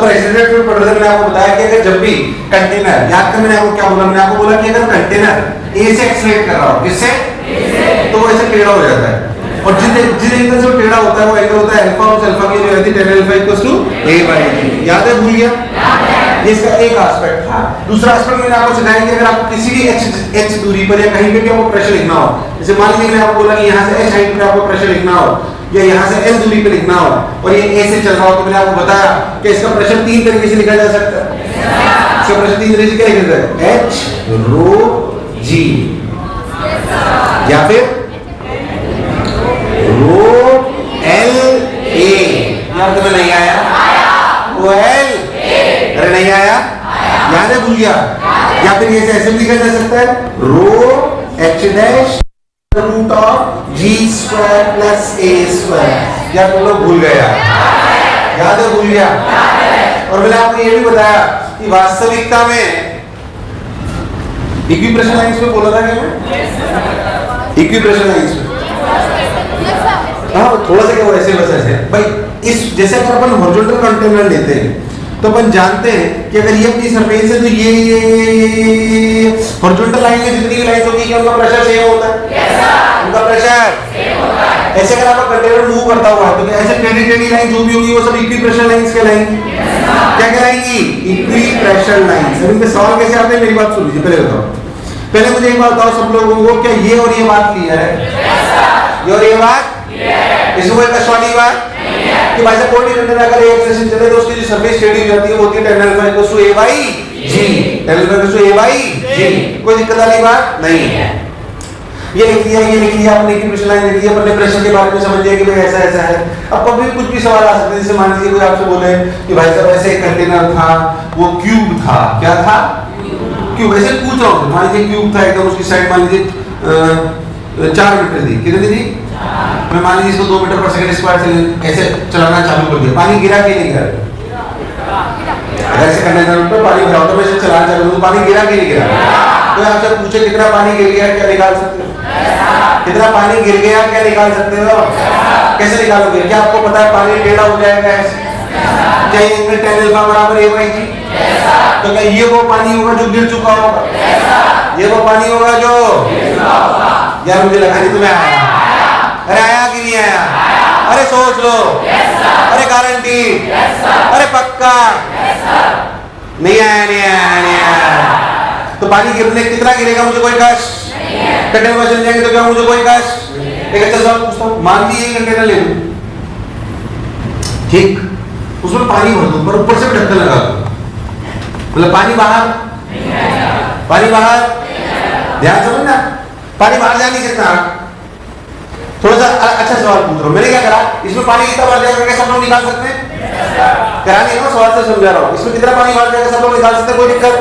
तो resident fluid पढ़ रहे थे, मैंने आपको बताया कि अगर जब भी कंटेनर, याद कर मैंने आपको क्या बोला, मैंने आपको बोला कि अगर कंटेनर ए से एक्सलेट कर रहा हो, किससे, तो वो ऐसे टेढ़ा हो जाता है, और जिस एंगल से वो टेढ़ा होता है वो एंगल होता है अल्फा, और अल्फा की वैल्यू रहती है tan अल्फा = a/g। याद है, भूल गया? ये इसका एक एस्पेक्ट था। दूसरा एस्पेक्ट मैंने आपको सिखाया कि अगर आपको किसी भी h दूरी पर या कहीं पे भी आपको प्रेशर लिखना हो, जैसे मान लीजिए मैंने आपको बोला कि यहाँ से h हाइट पर आपको प्रेशर लिखना हो, या यहाँ से l दूरी पे लिखना हो, और ये a से चल रहा हो, तो मैंने आपको बताया कि इसका प्रेशर 3 तरीके से लिखा जा सकता है। इसका प्रेशर 3 तरीके से क्या लिखा जाता है, h rho g, या फिर rho l a। यार तुम्हें नहीं आया? वो l, अरे नहीं आया, याद है, भूल गया? या फिर ये ऐसे लिखा जा सकता है rho h dash root of g square plus a square. या तुम लोग भूल गए? याद है, भूल गया? और मैंने आपको ये भी बताया कि वास्तविकता में इक्विप्रेशर लाइंस में बोला था क्या मैं? इक्विप्रेशर लाइंस में, हाँ, थोड़ा सा क्या वो ऐसे बस ऐसे भाई, इस जैसे अगर अपन हॉरिजॉन्टल कंटेनर लेते हैं तो अपन जानते हैं कि अगर ये अपनी सरफेस है तो ये हॉरिजॉन्टल लाइन में जितनी भी लाइन होगी क्या उनका प्रेशर सेम होता है? उनका प्रेशर सेम होता है। ऐसे अगर आपका कंटेनर मूव करता हुआ है तो ऐसे टेढ़ी लाइन जो भी होगी वो सब इक्विप्रेशर लाइंस कहलाएंगी। क्या कहलाएंगी? इक्विप्रेशर लाइंस। अब इनके सवाल कैसे आते हैं मेरी बात सुन लीजिए, पहले बताओ, पहले मुझे एक बात बताओ सब लोगों को, क्या ये और ये बात क्लियर है? ये और ये बात, इसमें कोई कष्टवाली बात कि भाई साहब कोई भी कंटेनर अगर एक एक्सेशन चले तो उसकी जो सरफेस टेढ़ी हो जाती है वो होती है tan alpha = a/g, tan alpha = a/g। कोई दिक्कत वाली बात नहीं है। ये लिख लिया, ये लिख लिया आपने, इक्विप्रेशर लाइन लिख लिया, अपने प्रेशर के बारे में समझ लिया कि भाई ऐसा ऐसा है। अब कभी कुछ भी सवाल आ सकते हैं, जैसे मान लीजिए कोई आपसे बोले कि भाई साहब ऐसे एक कंटेनर था, वो क्यूब था, क्या था? क्यूब। ऐसे पूछ रहा हूँ, मान लीजिए क्यूब था एकदम, उसकी साइड मान लीजिए 4 मीटर थी, कितनी थी? मैं मान लीजिए इसको 2 मीटर पर सेकंड स्क्वायर से ऐसे चलाना चालू कर दिया, पानी गिरा कि नहीं गिरा? अगर ऐसे कंटेनर पर पानी भरा हो तो मैं इसे चलाना चालू करूं, पानी गिरा कि नहीं गिरा? तो आपसे पूछे कितना पानी गिर गया, क्या निकाल सकते हो? कितना पानी गिर गया क्या निकाल सकते हो? कैसे निकालोगे? क्या आपको पता है पानी टेढ़ा हो जाएगा ऐसे? क्या ये tan अल्फा बराबर a/g? तो क्या ये वो पानी होगा जो गिर चुका होगा? ये वो पानी होगा जो यार मुझे लगा नहीं तुम्हें आया। अरे आया कि नहीं आया? अरे सोच लो, अरे गारंटी, अरे पक्का नहीं आया, नहीं आया, नहीं आया। तो पानी गिरने कितना गिरेगा मुझे कोई कष्ट? कंटेनर में चल जाएंगे तो क्या मुझे कोई कष्ट? एक अच्छा सवाल पूछता हूँ, मान लीजिए कंटेनर ले लूं, ठीक, उसमें पानी भर दूं पर ऊपर से ढक्कन लगा दूं, मतलब पानी बाहर, पानी बाहर, ध्यान समझना, पानी बाहर जा नहीं सकता। थोड़ा सा अच्छा सवाल पूछ रहा हूं, मैंने क्या करा, इसमें पानी कितना भर जाएगा क्या सब लोग निकाल सकते हैं? करा नहीं ना, सवाल से समझा रहा हूं, इसमें कितना पानी भर जाएगा सब लोग निकाल सकते हैं, कोई दिक्कत?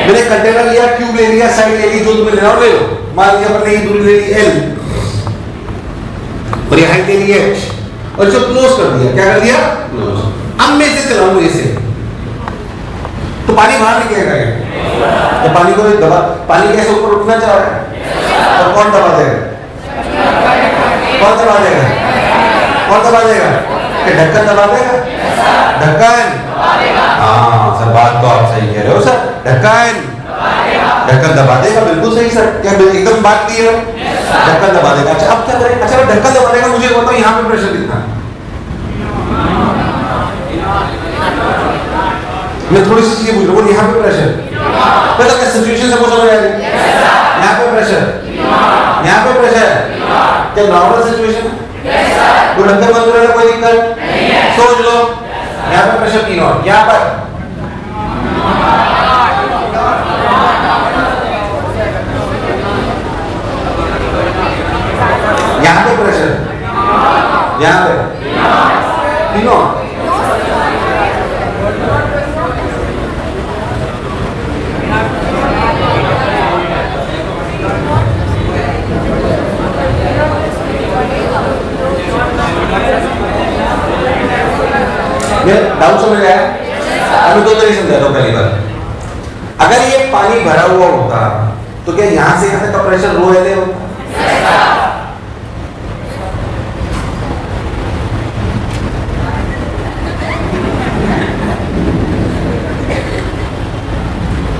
मैंने कंटेनर लिया, क्यूब ले लिया, साइड ले ली, जो तुम्हें लेना हो ले लो, मान लीजिए अपने ये दूरी ले ली l और ये हाइट ले ली h और इसको क्लोज कर दिया। क्या कर दिया? क्लोज। अब मैं इसे चलाऊंगा इसे तो पानी बाहर निकलेगा, तो पानी को दबा, पानी कैसे ऊपर उठना चाह रहा है और कौन दबा देगा? कौन दबा देगा? कौन दबा देगा? ढक्कन दबा देगा, ढक्कन। हाँ सर, बात तो आप सही कह रहे हो सर, ढक्कन, ढक्कन दबा देगा, बिल्कुल सही सर, क्या एकदम बात क्लियर है, ढक्कन दबा देगा। अच्छा अब क्या करें? अच्छा ढक्कन दबा देगा, मुझे बताओ यहाँ पे प्रेशर कितना? मैं थोड़ी सी चीजें पूछ रहा हूँ, यहाँ पे प्रेशर, पता क्या सिचुएशन से समझ आ रही है? यहाँ पे प्रेशर, यहाँ पे प्रेशर, क्या नॉर्मल सिचुएशन है? वो ढक्कन बंद करने कोई दिक्कत नहीं है, सोच लो यहाँ पे प्रेशर 3 और यहाँ पर यहाँ पे प्रेशर, यहाँ पे 3 और डाउट समझ आया? अभी 2 तरीके समझा दो। पहली बात, अगर ये पानी भरा हुआ होता तो क्या यहां से यहां तक का प्रेशर रो एल होता?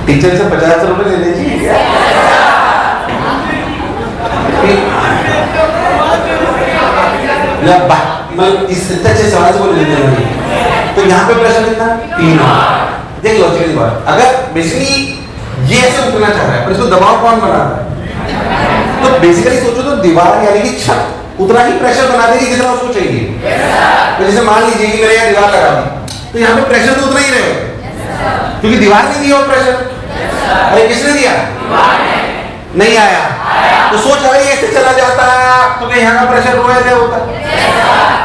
टीचर से 50 रुपए ले लीजिए क्या? इससे अच्छे सवाल से बोल लेते तो यहाँ पे प्रेशर कितना? P not. देख लॉजिकली बात, अगर बेसिकली ये ऐसे उठना चाह रहा है पर इसको दबाव कौन बना रहा है? तो बेसिकली सोचो तो दीवार यानी कि छत उतना ही प्रेशर बना देगी जितना उसको चाहिए। तो जैसे मान लीजिए कि मैंने यहाँ दीवार लगा दी तो यहाँ पे प्रेशर तो उतना ही रहेगा क्योंकि दीवार ने दिया प्रेशर। अरे किसने दिया? नहीं आया। तो सोच अगर ये ऐसे चला जाता तो क्या यहाँ का प्रेशर रो एल होता?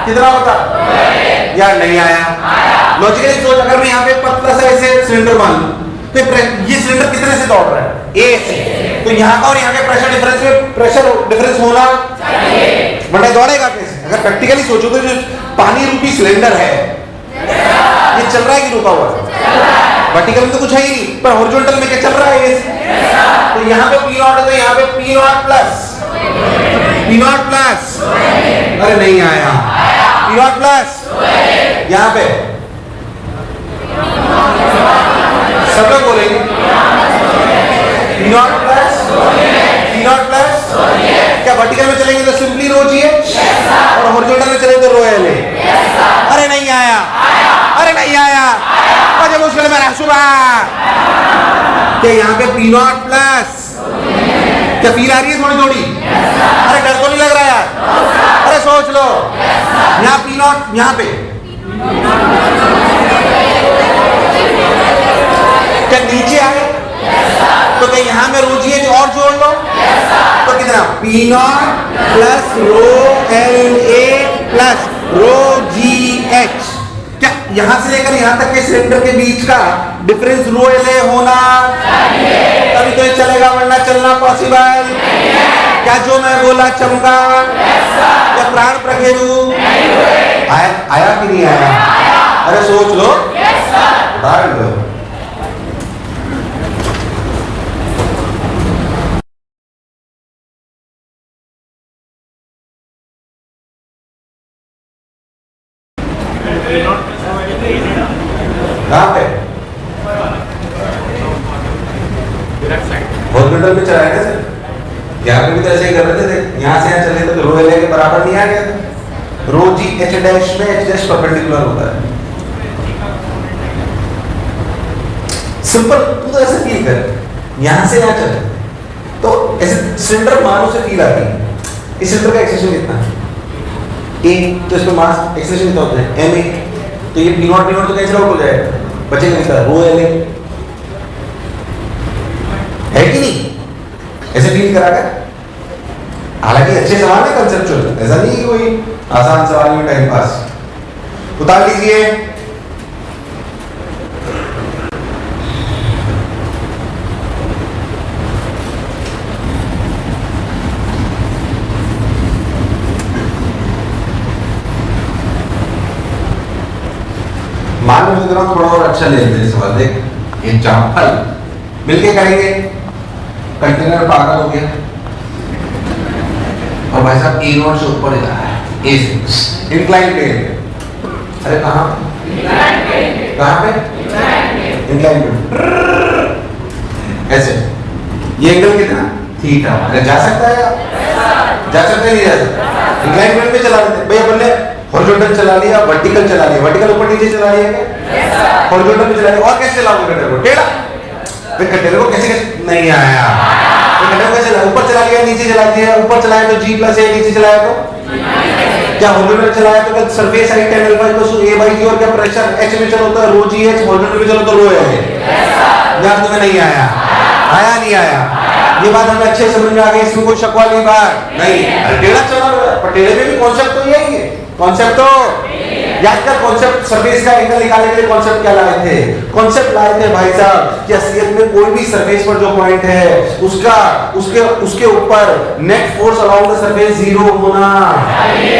कितना होता? यार नहीं आया। लॉजिकली सोच, अगर मैं यहाँ पे पतला सा ऐसे सिलेंडर मान लूं तो ये सिलेंडर कितने से दौड़ रहा है? ए से। तो यहाँ का और यहाँ के प्रेशर डिफरेंस में प्रेशर डिफरेंस होना चाहिए, वरना दौड़ेगा कैसे? अगर प्रैक्टिकली सोचो तो जो पानी रूपी सिलेंडर है ये चल रहा है कि रुका हुआ है? वर्टिकल में तो कुछ है ही नहीं, पर हॉरिजॉन्टल में क्या चल रहा है? तो यहाँ पे P नॉट है तो यहाँ पे P नॉट प्लस। अरे नहीं आया। P नॉट प्लस यहाँ पे सब लोग बोलेंगे P नॉट प्लस। क्या वर्टिकल में चलेंगे तो सिंपली रो जी और हॉरिजॉन्टल में चलेंगे तो रो एल। अरे नहीं आया। अरे नहीं आया। जब मुश्किल में रहा सुबह क्या यहाँ पे P नॉट प्लस? क्या फील आ रही है थोड़ी थोड़ी? अरे डर तो नहीं लग रहा यार? अरे सोच लो यहाँ P नॉट यहाँ पे क्या नीचे आए तो क्या यहाँ में रो जी और जोड़ लो तो कितना? P नॉट प्लस रो एल ए प्लस रो जी एच। क्या यहां से लेकर यहां तक के सिलेंडर के बीच का डिफरेंस रो एल ए होना चाहिए, तभी तो ये चलेगा, वरना चलना पॉसिबल नहीं है। क्या जो मैं बोला चमका? क्या प्राण प्रखेरु? आया कि नहीं आया? अरे सोच लो। उदाहरण दो। कहाँ पे? हॉरिजॉन्टल में चलाया ना सर, यहाँ पे भी तो ऐसे ही कर रहे थे। यहाँ से यहाँ चले तो रो एल के बराबर नहीं आ गया था। रो जी एच डैश में एच डैश परपेंडिकुलर होता है। सिंपल, तू तो ऐसे फील कर, यहाँ से यहाँ चले तो ऐसे सिलेंडर मानो से फील आती है। इस सिलेंडर का एक्सेशन कितना है? ए, तो इसमें मास एक्सेशन कितना होता है? M A. तो ये P नॉट तो कैंसिल आउट हो जाएगा, बचेगा कितना? Rho L A. है कि नहीं? ऐसे फील करा कर। हालांकि अच्छे सवाल है कंसेप्चुअल, ऐसा नहीं कि कोई आसान सवाल में टाइम पास। उतार लीजिए। मान लो थोड़ा और अच्छा ले लेते हैं सवाल। देख एग्जाम्पल मिलके करेंगे। कंटेनर पागल हो गया और भाई साहब ए नॉट से ऊपर जा रहा है, ए से इंक्लाइन प्लेन। अरे कहाँ पे? Incline plane. ऐसे ये एंगल कितना? थीटा। अरे जा सकता है? जा सकता है नहीं जा सकता? इंक्लाइन प्लेन पे चला देते भैया। बोले हॉरिजॉन्टल चला लिया, वर्टिकल चला लिया, वर्टिकल ऊपर नीचे चला लिया क्या? हॉरिजॉन्टल पे चला लिया। और कैसे चलाओगे कंटेनर को? टेढ़ा। फिर कंटेनर को कैसे नहीं आया? कंटेनर को कैसे ऊपर चला लिया, नीचे चला दिया। ऊपर चलाया तो G प्लस ए, नीचे चलाया तो क्या? हॉरिजॉन्टल चलाया तो क्या surface side tan alpha equals to a by g और क्या प्रेशर h में चलो तो रो जी एच, हॉरिजॉन्टल में चलो तो रो एल। यार तुम्हें नहीं आया? आया नहीं आया? ये बात हमें अच्छे समझ में आ गई, इसमें कोई शक वाली बात नहीं। टेढ़ा चला पर टेढ़े में भी कॉन्सेप्ट तो यही है। कॉन्सेप्ट तो याद कर, कॉन्सेप्ट सरफेस का एंगल निकालने के लिए कॉन्सेप्ट क्या लाए थे? कॉन्सेप्ट लाए थे भाई साहब कि असलियत में कोई भी सरफेस पर जो पॉइंट है उसका उसके ऊपर net force around the surface zero होना चाहिए।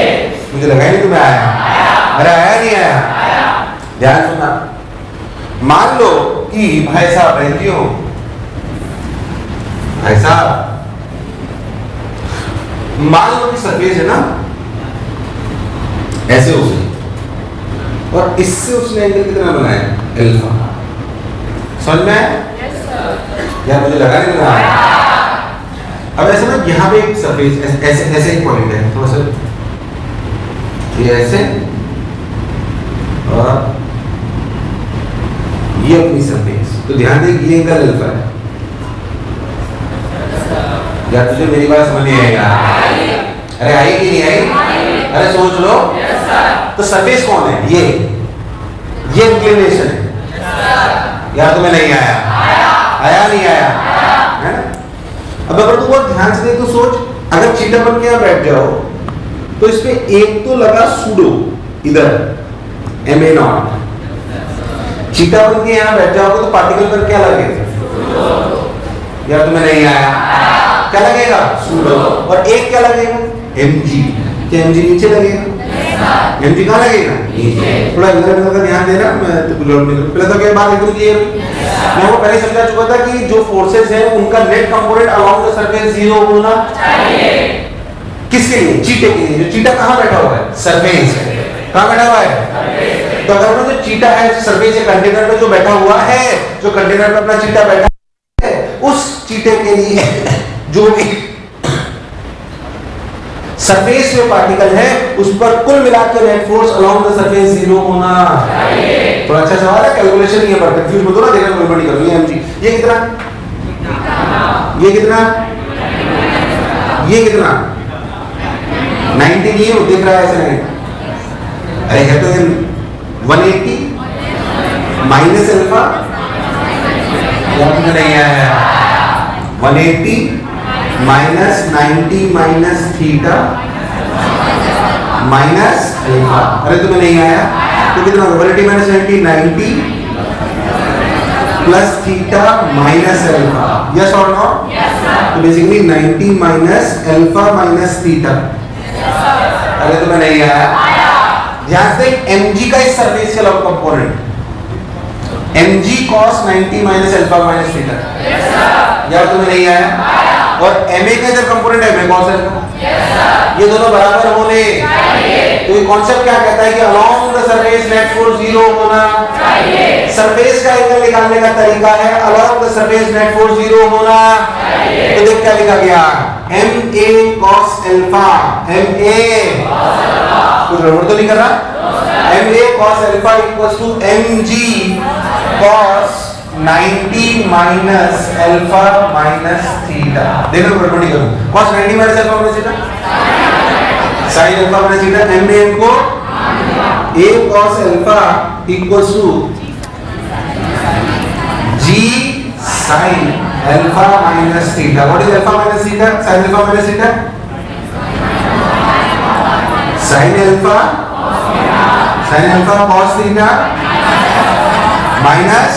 मुझे लगा नहीं तुम्हें आया। अरे आया नहीं आया? ध्यान सुनना। मान लो कि भाई साहब रहती हो, भाई साहब मान लो कि सरफेस है ना ऐसे उसने, और इससे उसने एंगल कितना बनाया? अल्फा। समझ में आया? यार मुझे लगा नहीं लगा। अब ऐसे ना यहाँ पे एक सरफेस ऐसे ऐसे एक पॉइंट है, थोड़ा सा ये ऐसे और ये अपनी सरफेस, तो ध्यान दे ये एंगल अल्फा है। यार तुझे मेरी बात समझ नहीं आएगा? अरे आई कि नहीं आई? अरे सोच लो। तो सरफेस कौन है? ये इंक्लिनेशन है। यार तुम्हें नहीं आया? आया नहीं आया? है ना? अब अगर तू बहुत ध्यान से देख तो सोच, अगर चीटा बन के यहाँ बैठ जाओ तो इसमें एक तो लगा सूडो इधर MA0, चीटा बन के यहाँ बैठ जाओगे तो पार्टिकल पर क्या लगेगा? यार तुम्हें नहीं आया? क्या लगेगा? सूडो। और एक क्या लगेगा? Mg। क्या Mg नीचे लगेगा? Mg कहाँ लगेगा? नीचे। थोड़ा इधर का ध्यान देना, मैं तो कुछ और नहीं करूँ। पहले तो क्या बात एकदम क्लियर हुई? मैं वो पहले समझा चुका था कि जो फोर्सेस हैं उनका net component along the surface 0 होना चाहिए। किसके लिए? चीटे के लिए। जो चीटा कहाँ बैठा हुआ है? सरफेस। कहाँ बैठा हुआ है? तो अगर जो चीटा है सरफेस या कंटेनर पे जो बैठा हुआ है, जो कंटेनर पे अपना चीटा बैठा है, उस चीटे के लिए जो भी सरफेस में पार्टिकल है उस पर कुल मिलाकर net force along the surface 0 होना चाहिए। थोड़ा अच्छा सवाल है, कैलकुलेशन नहीं है पर कंफ्यूज मत हो ना, देखना गड़बड़ नहीं करो। ये Mg ये कितना? ये कितना? ये कितना? 90 नहीं है, वो दिख रहा है ऐसे नहीं। अरे है तो ये 180 माइनस अल्फा, याद नहीं आया? 180 minus 90 minus theta minus alpha. अरे तुम्हें नहीं आया? तो कितना? 180 minus 90 plus theta minus alpha. Yes और नो? तो basically 90 minus alpha minus theta. अरे तुम्हें नहीं आया? ध्यान से Mg का इस सरफेस के law component Mg cos 90 minus alpha minus theta. यार तुम्हें नहीं आया? और Ma का इधर कंपोनेंट है Ma cos अल्फा। ये दोनों बराबर होने चाहिए। तो ये कॉन्सेप्ट क्या कहता है कि along the surface net force 0 होना चाहिए। सरफेस का एंगल निकालने का तरीका है along the surface net force 0 होना चाहिए। तो देख क्या लिखा गया? Ma cos alpha. Ma कुछ गड़बड़ तो नहीं कर रहा? Ma cos alpha equals to Mg cos 90 minus alpha minus theta. देखो गड़बड़ नहीं करूं। cos 90 minus alpha minus theta sin alpha minus theta. Ma को A cos alpha equals to G sin alpha minus theta. What is alpha minus theta? sin alpha minus theta sin alpha cos theta minus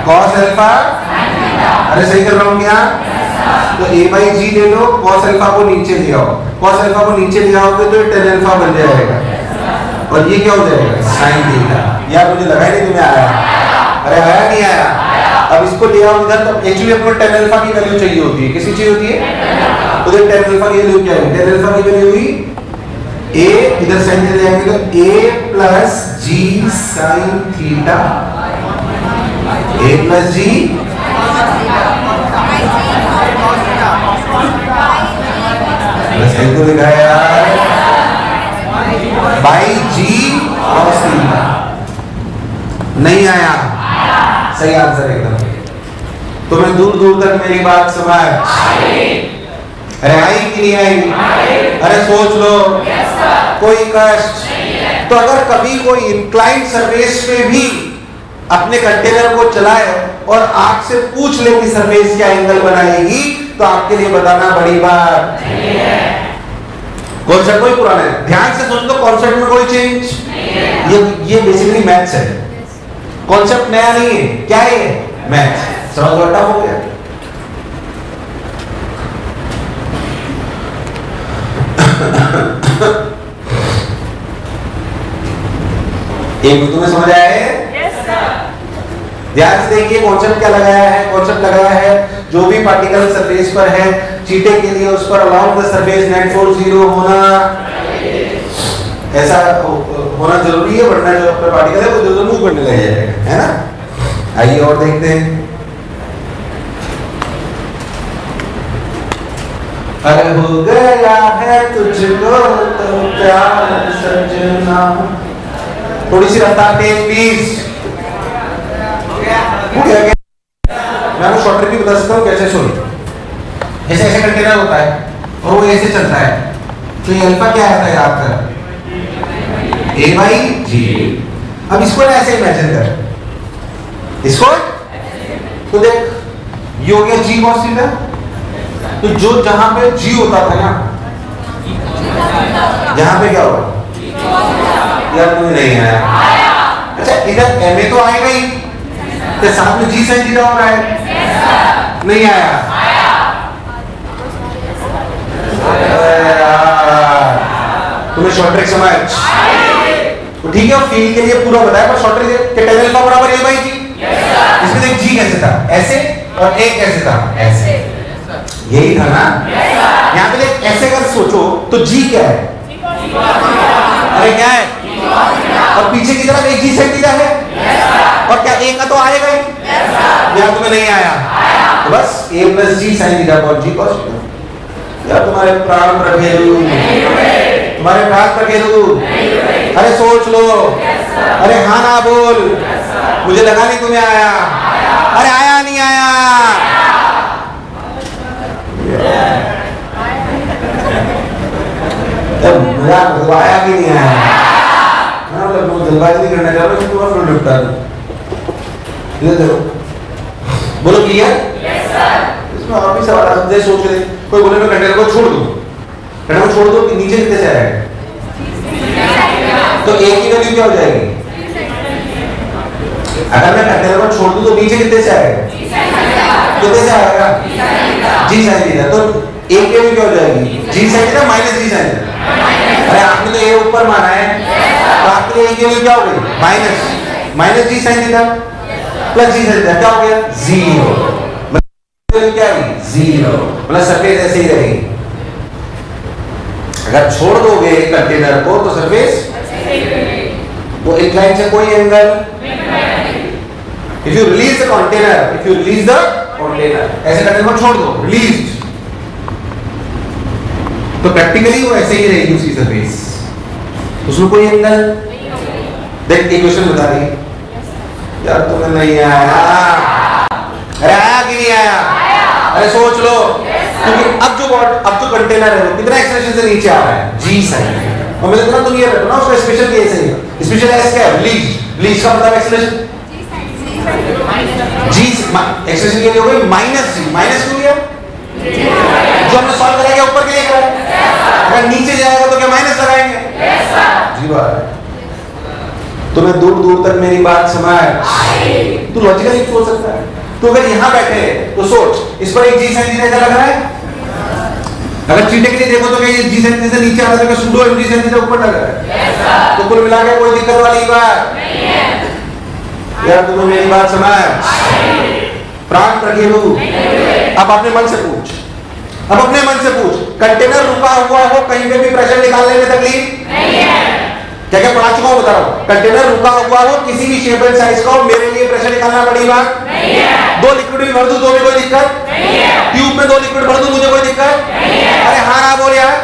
cos alpha. अरे सही कर रहा हूं क्या? तो A by G ले लो, cos alpha को नीचे ले आओ। cos अल्फा को नीचे ले आओगे तो tan अल्फा बन जाएगा और ये क्या हो जाएगा? sin theta. यार मुझे लगा ही नहीं तुम्हें आया। अरे आया नहीं आया? अब इसको ले आओ इधर, तो एक्चुअली अपने tan अल्फा की वैल्यू चाहिए होती है। किसकी चाहिए होती है? तो देख tan अल्फा की वैल्यू क्या है? tan अल्फा की वैल्यू हुई A, इधर sin ले जाएंगे तो A plus G sin theta. A plus G तो लिखा है यार बाई G cos थीटा। नहीं आया? सही आंसर एकदम। तुम्हें दूर दूर तक मेरी बात समझ? अरे आई कि नहीं आई? अरे सोच लो। कोई कष्ट? तो अगर कभी कोई इंक्लाइंड सरफेस पे भी अपने कंटेनर को चलाए और आपसे पूछ ले कि सरफेस क्या एंगल बनाएगी, तो आपके लिए बताना बड़ी बात नहीं है। कॉन्सेप्ट कोई पुराना है, ध्यान से सुन लो। कॉन्सेप्ट में कोई चेंज नहीं है। ये बेसिकली मैथ्स है, कॉन्सेप्ट नया नहीं है। क्या है? मैथ्स। समझ लो, टफ हो गया। एक तुम्हें समझ आया है? ध्यान से देखिए कॉन्सेप्ट क्या लगाया है। कॉन्सेप्ट लगाया है जो भी पार्टिकल सरफेस पर है चीटे के लिए उस पर along the surface net force 0 होना ऐसा होना जरूरी है, वरना जो अपना पार्टिकल है वो जो मूव करने लग जाएगा, है ना। आइए और देखते हैं। अरे हो गया है तुझको तो प्यार सजना। थोड़ी सी रफ्तार तेज प्लीज। मैं आपको शॉर्ट ट्रिक भी बता सकता हूँ कैसे। सुनो, ऐसे ऐसे कंटेनर होता है और वो ऐसे चलता है, तो ये अल्फा क्या आता है आपका? ए बाई जी। अब इसको ना ऐसे इमेजिन कर, इसको तो देख, ये हो गया जी कॉस थीटा। तो जो जहां पे जी होता था ना, यहां पे क्या होगा? यार तुम्हें नहीं आया। अच्छा, इधर एम ए तो आएगा ही, तो साथ में जी साइन थीटा हो रहा है, नहीं आया। तुम्हें शॉर्ट ट्रिक समझ तो ठीक है, फील के लिए पूरा बताया, पर शॉर्ट ट्रिक के टेन अल्फा बराबर ए बाई जी। इसमें देख जी कैसे था, ऐसे, और ए कैसे था, ऐसे, यही था ना। यहाँ पे देख ऐसे अगर सोचो तो जी क्या है? अरे क्या है? और पीछे की तरफ एक जी साइन थीटा है, और क्या ए का तो आएगा ही। यार तुम्हें नहीं आया, तो बस ए प्लस जी साइन थीटा और जी कॉस थीटा। यार तुम्हारे प्राण प्रभेदु, तुम्हारे प्राण प्रभेदु। अरे सोच लो, अरे हाँ ना बोल, मुझे लगा नहीं तुम्हें आया। अरे आया नहीं आया? आया कि नहीं आया? जल्दबाजी नहीं करना चाह रहा, तुम्हारा फ्लो निपटा दो। इधर देखो, बोलो क्लियर? इसमें और भी सवाल आप जैसे सोच रहे, कोई बोले मैं कंटेनर को छोड़ दूं, कंटेनर को छोड़ दो कि नीचे कितने से आएगा? तो ए की वैल्यू क्या हो जाएगी? अगर मैं कंटेनर को छोड़ दूं तो नीचे कितने से आएगा? कितने से आएगा? जी साइन थीटा। तो ए की वैल्यू क्या हो जाएगी? जी साइन थीटा माइनस जी साइन थीटा। अरे आपने तो ए ऊपर माना है, तो आपके लिए ए की वैल्यू क्या हो गई? माइनस जी साइन थीटा प्लस जी साइन थीटा, क्या हो गया? जीरो। क्या है? जीरो। मतलब सरफेस ऐसे ही रहेगी। अगर छोड़ दोगे कंटेनर को तो सरफेस वो इंक्लाइन से कोई angle. If you release the container, if you release the container, ऐसे कंटेनर को छोड़ दो, रिलीज, तो प्रैक्टिकली वो ऐसे ही रहेगी उसकी सरफेस, उसमें कोई एंगल। देख इक्वेशन बता दी। यार तुम्हें नहीं आया? अरे आया कि नहीं आया? अरे सोच लो, क्योंकि अब जो कंटेनर है वो कितना एक्सेलरेशन से नीचे आ रहा है? जी साइन। और मैंने कहा तुम ये रखो ना, उसका स्पेशल केस है। स्पेशल एस क्या है? रिलीज का मतलब एक्सेलरेशन जी, एक्सेलरेशन के लिए हो गई माइनस जी। माइनस क्यों लिया? जो हमने सॉल्व कराया ऊपर के लिए करा है, अगर नीचे जाएगा तो क्या माइनस लगाएंगे? जी बात है। तुम्हें दूर दूर तक मेरी बात समझ, तू लॉजिकली सोच सकता है। तो अगर यहां बैठे तो सोच, इस पर एक जी साइन थीटा लग रहा है। अगर चीटे के लिए देखो तो क्या ये जी साइन थीटा नीचे आ रहा है, सुडो जी साइन थीटा ऊपर लग रहा है। तो कुल मिला के कोई दिक्कत वाली बात नहीं है। यार तुम्हें मेरी बात समझ, प्राण प्रखेलू। अब अपने मन से पूछ, अब अपने मन से पूछ, कंटेनर रुका हुआ हो, कहीं पे भी प्रेशर निकालने में तकलीफ नहीं है। क्या क्या पढ़ा चुका हूं बता रहा हूं। कंटेनर रुका हुआ हो, किसी भी शेप एंड साइज का हो, मेरे लिए प्रेशर निकालना बड़ी बात नहीं है। दो लिक्विड भी भर दूं तो भी कोई दिक्कत नहीं है। ट्यूब में दो लिक्विड भर दूं मुझे कोई दिक्कत नहीं है। अरे हाँ ना बोल यार।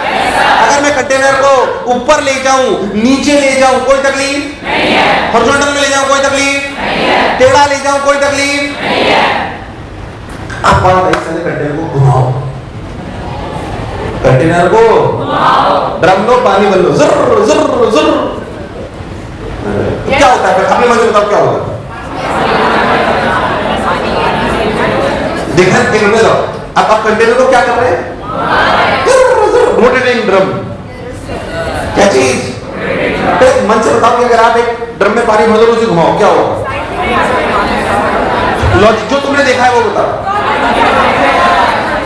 अगर मैं कंटेनर को ऊपर ले जाऊं, नीचे ले जाऊं, कोई तकलीफ नहीं है। हॉरिजॉन्टल में ले जाऊं कोई तकलीफ नहीं है। टेढ़ा ले जाऊं कोई तकलीफ नहीं है। अब कंटेनर को घुमाओ, कंटेनर को ड्रम लो, पानी भर लो, जुर जुर जुर। क्या होता है? अपने मन से बताओ क्या होता है? देखना देखने दो। अब आप कंटेनर को क्या कर रहे हैं? Rotating drum. क्या चीज? मन से बताओ कि अगर आप एक ड्रम में पानी भर दो, उसे घुमाओ, क्या होगा? लॉजिक जो तुमने देखा है वो बताओ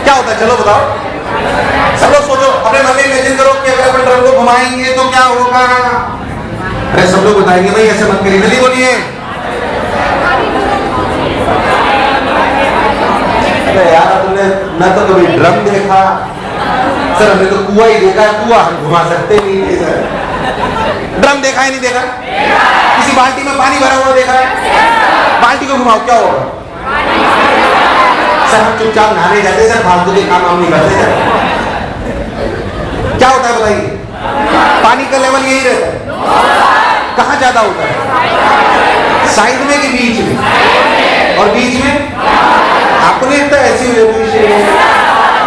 क्या होता है। चलो बताओ, सब लोग सोचो, अपने मन में इमेजिन करो कि अगर अपन ड्रम को घुमाएंगे तो क्या होगा। अरे सब लोग बताएंगे भाई ऐसे मत करिए, जल्दी बोलिए। अरे यार तुमने ना तो कभी ड्रम देखा सर, हमने तो कुआं ही देखा। कुआं हम घुमा सकते नहीं है सर। ड्रम देखा ही नहीं देखा? किसी बाल्टी में पानी भरा हुआ देखा है? बाल्टी को घुमाओ क्या होगा? सर हम चुपचाप नहाने जाते सर, फालतू के काम हम नहीं करते सर। क्या होता है बताइए? पानी का लेवल यही रहता है। कहाँ ज्यादा होता है? साइड में कि बीच में? और बीच में आपने तो ऐसी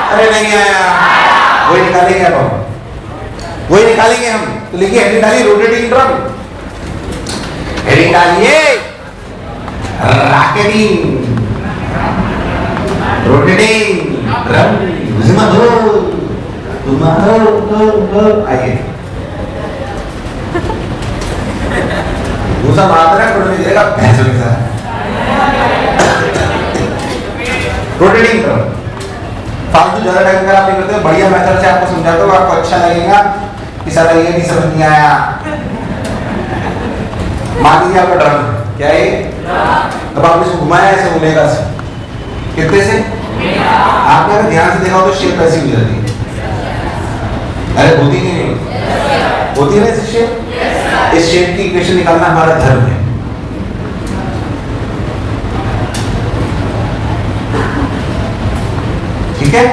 अरे नहीं आया, वही निकालेंगे अब हम, वही निकालेंगे हम। तो लिखिए हेडिंग डालिए रोटेटिंग ड्रम, हेडिंग डालिए रॉकेटिंग रोटेटिंग ड्रम। आइए दूसरा बात है में देगा भैंसों के साथ। रोटेटिंग ड्रम फालतू ज्यादा टाइम का आप नहीं करते, बढ़िया मेथड से आपको समझाता हूँ, आपको अच्छा लगेगा। कि सारा ये नहीं समझ नहीं आया। मान लीजिए आपका ड्रम क्या है, अब आपने इसको घुमाया ऐसे ओमेगा से, कितने से? आपने अगर ध्यान से देखा हो तो शेप ऐसी हो जाती है। अरे होती नहीं होती है ना इस शेप। इस शेप की इक्वेशन निकालना हमारा धर्म है। ठीक है,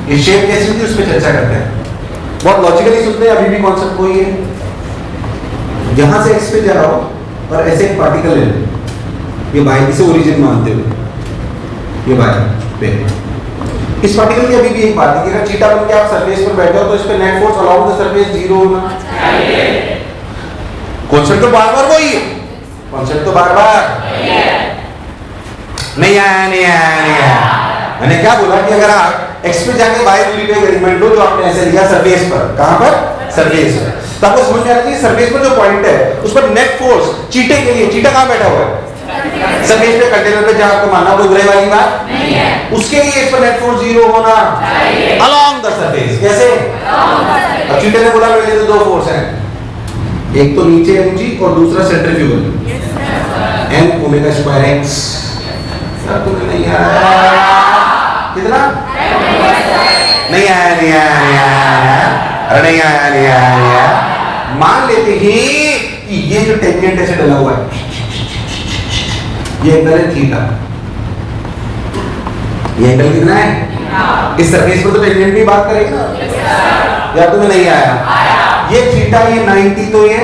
ये शेप कैसी होती है उस पर चर्चा करते हैं। बहुत लॉजिकली सुनते हैं, अभी भी कॉन्सेप्ट कोई है। यहां से एक्स पे जा रहा हो और ऐसे एक पार्टिकल ले लो, ये बाई से ओरिजिन मानते हो, ये बाई पे इस पार्टिकल की अभी भी एक बात है कि अगर चीटा बन के आप सरफेस पर बैठे हो तो इस पे net force along the surface 0 होना चाहिए। कॉन्सेप्ट तो बार-बार वही है, कॉन्सेप्ट तो बार-बार नहीं आया। मैंने क्या बोला कि अगर आप एक्स पे जाके बाई दूरी पे एलिमेंट लो जो आपने ऐसे लिया सरफेस पर, कहां पर? सरफेस पर, तो आपको समझ में आ रहा है सरफेस पर जो पॉइंट है उस पर नेट फोर्स चीटे के लिए, चीटा कहां बैठा हुआ है? सरफेस पे, कंटेनर पे, जहां आपको मानना कोई बुराई वाली बात नहीं है, उसके लिए इस पर नेट फोर्स 0 होना चाहिए अलोंग द सरफेस। कैसे? अब चीटे ने बोला मेरे लिए तो दो फोर्स हैं, एक तो नीचे mg और दूसरा centrifugal n omega square x। सब तुम्हें नहीं आया कितना? नहीं आया। अरे नहीं आया। मान लेते हैं कि ये जो टेंजेंट ऐसे डला हुआ है, ये एंगल है थीटा। ये एंगल कितना है? इस सरफेस पर तो टेंजेंट भी बात करेंगे ना, या तुम्हें नहीं आया? ये थीटा, ये 90, तो ये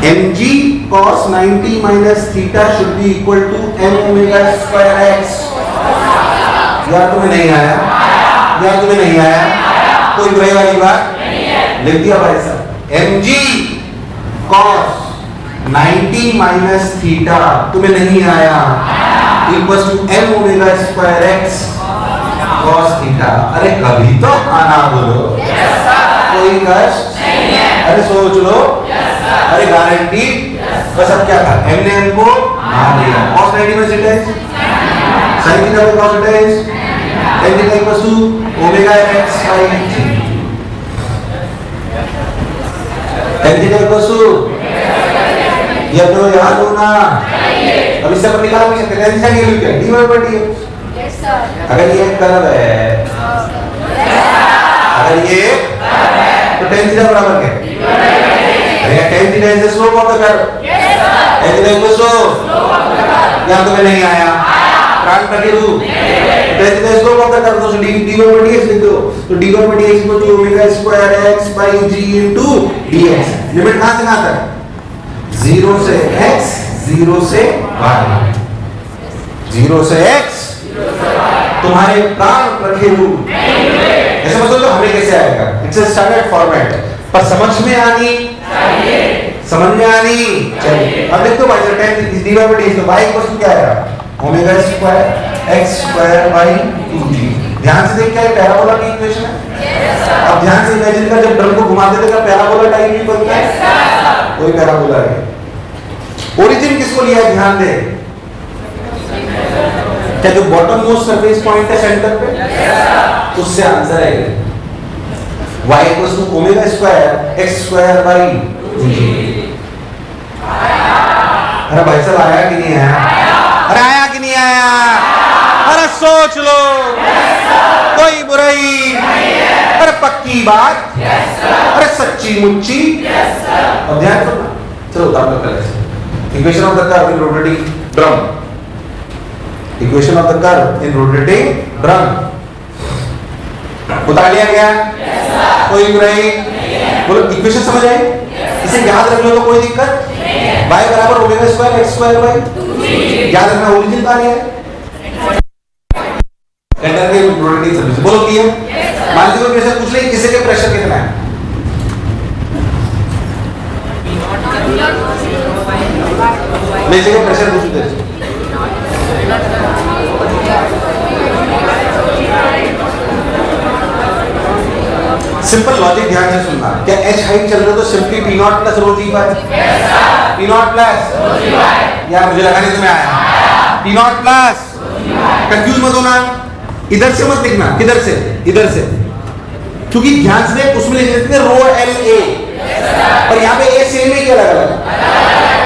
mg cos 90 minus theta should be equal to m omega square x। यार तुम्हें नहीं आया? कोई बुराई वाली बात नहीं है, लिख दिया भाई साहब। mg cos 90 minus theta तुम्हें नहीं आया equals to m omega square x cos theta। अरे कभी तो आना बोलो, कोई कष्ट नहीं है, अरे सोच लो, अरे गारंटी। बस अब क्या था, m ने m को मान लिया, cos 90 minus theta sin theta by cos theta is tan theta equals to omega x by t। tan theta equals to, ये तो याद होना, अब इससे अपन निकाल नहीं सकते। tan theta की वैल्यू क्या है? dy by dx। Yes sir. अगर ये कर्व है, अगर ये तो tan theta बराबर क्या है? अरे tan theta is the slope of the curve। Yes sir. tan theta equals to slope of the curve। यहाँ तुम्हें नहीं आया, प्राण करके दू। tan theta is slope of the curve, तो dy by dx लिख दो, तो dy by dx equal to omega square x by g into dx। Limit कहाँ से कहाँ तक? 0 से x, 0 से y, 0 से x तुम्हारे प्राण रखे रूप। ऐसे मतलब तो हमें कैसे आएगा? इट्स अ स्टैंडर्ड फॉर्मेट, पर समझ में आनी चाहिए। अब देखो भाई जब tan dy by dx तो y इक्वल टू क्या आएगा? Omega square x square by 2g। ध्यान से देख, क्या है पैराबोला की इक्वेशन है। अब ध्यान से इमेजिन कर, जब ड्रम को घुमाते थे क्या पैराबोला टाइप भी बनता है? कोई पैराबोला है। ओरिजिन किसको लिया है? ध्यान दे, क्या जो बॉटम मोस्ट सरफेस पॉइंट है सेंटर पे, उससे आंसर है y equals to omega square x square by 2g। अरे भाई साहब आया कि नहीं आया? अरे आया कि नहीं आया? अरे सोच लो, कोई बुराई नहीं है, अरे पक्की बात, अरे सच्ची मुच्ची। अब ध्यान करना, चलो उतार लो पहले equation of the curve in rotating drum. Equation of the curve in rotating drum उतार लिया गया। कोई बुराई? बोलो इक्वेशन समझ आए? इसे याद रख लो तो कोई दिक्कत? y बराबर omega square x square by 2g। याद रखना ओरिजिन कहाँ है? कंडक्टर के प्रोडक्ट की सर्विस। बोलो क्लियर? मान लीजिए कोई प्रेशर पूछ ले, किसी के प्रेशर कितना है? मैं इसे प्रेशर पूछ दे। सिंपल लॉजिक ध्यान से सुनना। क्या h हाइट चल रहा है तो simply p naught plus rho g by p naught plus यार मुझे लगा नहीं तुम्हें आया। p नॉट प्लस, कंफ्यूज मत होना, इधर से मत लिखना। किधर से? इधर से, क्योंकि ध्यान से उसमें लिख देते हैं रो एल ए, पर यहाँ पे ए सेम है कि अलग अलग?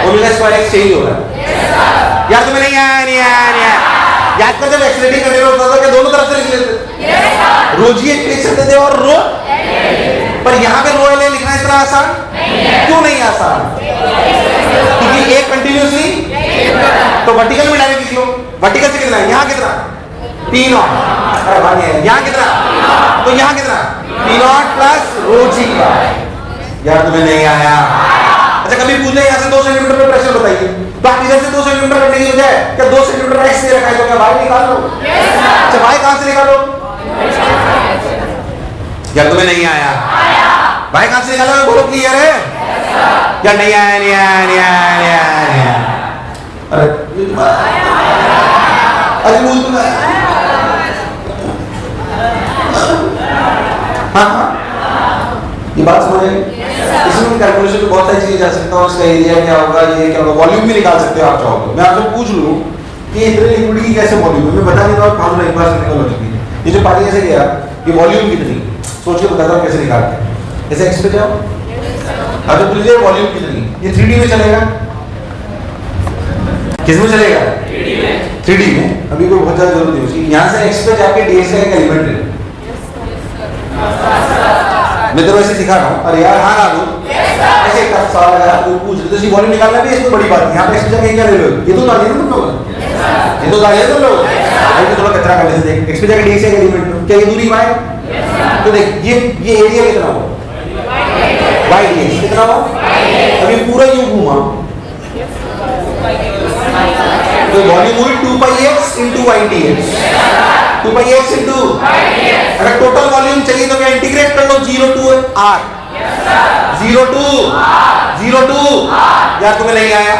ओमेगा स्क्वायर x चेंज हो रहा है। यार तुम्हें नहीं आया? नहीं आया? नहीं आया? याद कर जब एक्सीलरेटिंग करने होता था क्या दोनों तरफ से लिख लेते? रो जी एक लिख सकते थे और रो, पर यहाँ पे रो एल ए लिखना इतना आसान क्यों नहीं आसान? क्योंकि एक कंटिन्यूसली तो वर्टिकल में डायरेक्ट लिख लो। वर्टिकल से कितना है? यहाँ कितना? p not. अरे भाई यहाँ कितना? तो यहाँ कितना? p नॉट प्लस रो जी का। यार तुम्हें नहीं आया? अच्छा कभी पूछ ले यहाँ से 2 सेंटीमीटर पे प्रेशर बताइए, तो आप इधर से 2 सेंटीमीटर करने की बजाय क्या 2 सेंटीमीटर x दे रखा है तो क्या y निकाल लो? अच्छा y कहाँ से निकालो? यार तुम्हें नहीं आया? y कहाँ से निकालो? बोलो क्लियर है? यार नहीं आया? नहीं आया? नहीं आया? नहीं आया? नहीं आया? अरे बोल तो हाँ हाँ ये बात समझ आई? इसमें कैलकुलेशन में बहुत सारी चीजें जा सकता हूँ। इसका एरिया क्या होगा, ये क्या होगा, वॉल्यूम भी निकाल सकते हो आप चाहो तो। मैं आपसे पूछ लूँ कि इतने लिक्विड की कैसे वॉल्यूम है, मैं बता नहीं रहा हूँ, फालतू एक बार से निकल लॉजिक। ये जो पानी ऐसे गया ये वॉल्यूम कितनी, सोच के बताता हूँ कैसे निकालते हैं। ऐसे एक्स पे जाओ, अब तो पूछ लीजिए वॉल्यूम कितनी, ये 3D में चलेगा? किस में चलेगा? 3D में। अभी कोई बहुत ज्यादा जरूरत नहीं उसकी। यहाँ से एक्स पे जाके ds का एक एलिमेंट है, मैं तो ऐसे सिखा रहा हूँ। अरे यार हाँ ना दो ऐसे एक सवाल अगर आपको पूछ रहे तो इसकी वॉल्यूम निकालना भी इसको बड़ी बात है। यहाँ पे एक्स जगह क्या ले लो, ये तो डालिए ना तुम लोग, ये तो डालिए तुम लोग। अभी थोड़ा कचरा कर लेते हैं। एक्स पे जगह ds का एलिमेंट, क्या ये दूरी y? तो देख ये एरिया कितना हो, y ds कितना हो? अभी पूरा यूं घूमा तो वॉल्यूम हुई 2πx into y dx, 2πx into। अगर टोटल वॉल्यूम चाहिए तो क्या इंटीग्रेट कर लो 0 to r, 0 to यार तुम्हें नहीं आया?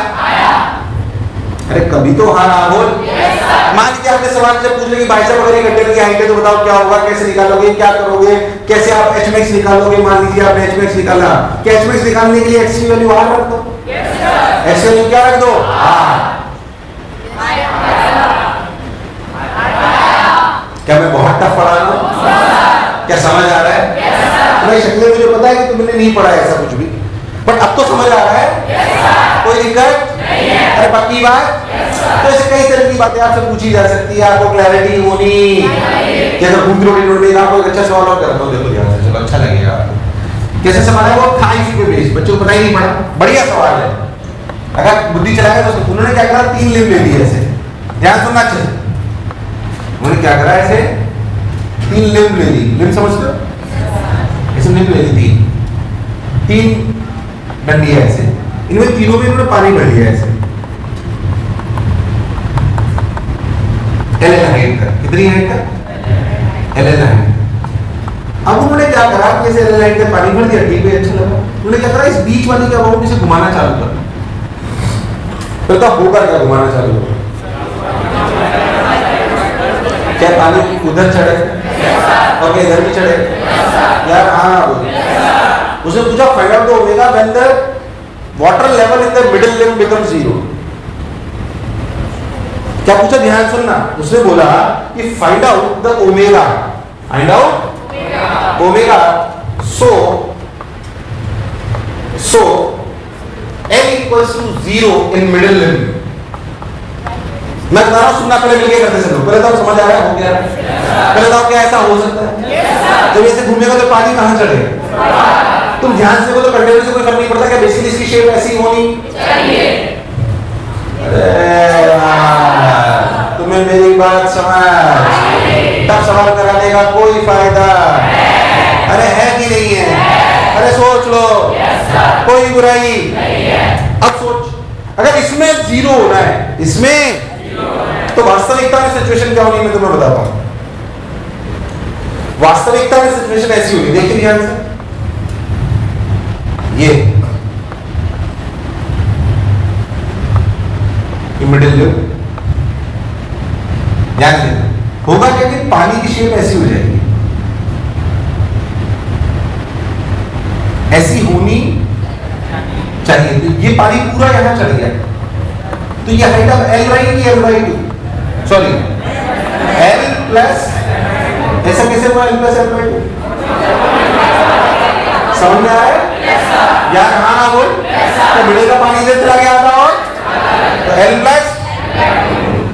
अरे कभी तो हाँ ना बोल। मान लीजिए आपने सवाल से पूछ लिया कि भाई साहब अगर ये कंटेनर की हाइट है तो बताओ क्या होगा, कैसे निकालोगे, क्या करोगे, कैसे आप hmax निकालोगे? मान लीजिए आपने hmax निकाला, क्या hmax निकालने के लिए x की वैल्यू r रख दो, x की वैल्यू क्या रख दो? क्या मैं बहुत टफ पढ़ा रहा हूँ? क्या समझ आ रहा है? तुम्हारी शक्लें मुझे पता है कि तुमने नहीं पढ़ा है ऐसा कुछ भी, बट अब तो समझ आ रहा है? कोई दिक्कत? अरे पक्की बात? तो ऐसे कई तरह की बातें आपसे पूछी जा सकती है, आपको क्लैरिटी होनी। जैसे भूख रोटी नोट में आपको अच्छा सवाल और करता हूँ, देखो ध्यान से, चलो अच्छा लगेगा। कैसे सवाल है वो? था इसी पे बेस, बच्चों को पता ही नहीं पड़ा। बढ़िया सवाल है, अगर बुद्धि चलाएगा तो। उन्होंने क्या करा, 3 लिंब ले लिए ऐसे, ध्यान सुनना अच्छे से। उन्होंने क्या करा, ऐसे 3 लिंब ले ली। लिंब समझते हो? ऐसे लिंब ले ली 3 डंडी है ऐसे, इनमें तीनों में इन्होंने पानी भर लिया ऐसे। एल हाइट तक, कितनी हाइट तक? L height. अब उन्होंने क्या करा, जैसे एल हाइट तक पानी भर दिया, ठीक है अच्छा लगा। उन्होंने क्या करा, इस बीच वाली क्या बाउंड्री से घुमाना चालू कर। फिर तो होकर क्या घुमाना चालू कर, क्या पानी उधर चढ़े और क्या इधर भी चढ़े? यार हाँ बोल। उसने पूछा find out the omega when the water level in the middle limb become 0। क्या पूछा, ध्यान सुनना। उसने बोला कि find out the omega, find out omega so L equals to 0 in middle limb। मैं बता रहा हूँ, सुनना पहले मिलके करते सब लोग। पहले तो समझ आ रहा है हो गया? पहले तो क्या ऐसा हो सकता है? जब ऐसे घूमेगा तो पानी कहाँ चढ़ेगा? तुम ध्यान से बोलो, कंटेनर से कोई फर्क नहीं पड़ता क्या बेसिकली इसकी शेप ऐसी होनी चाहिए? तुम्हें मेरी बात समझ? तब सवाल कराने का कोई फायदा? अरे है कि कि नहीं है? अरे सोच लो, कोई बुराई। अब सोच, अगर इसमें जीरो होना है, इसमें, तो वास्तविकता में सिचुएशन क्या होनी, मैं तुम्हें बताता हूं। वास्तविकता में सिचुएशन ऐसी होगी, देखिए ध्यान से, ये मिडिल जो ध्यान देना होगा क्या कि पानी की शेप ऐसी हो जाएगी, ऐसी होनी चाहिए। तो ये पानी पूरा यहां चढ़ गया, तो ये हाइट ऑफ L रहेगी कि L/2, सॉरी L प्लस, ऐसा कैसे हुआ L प्लस L/2? समझ में आया? यार हाँ ना बोल, तो मिडिल का पानी इधर चला गया था, और तो L प्लस,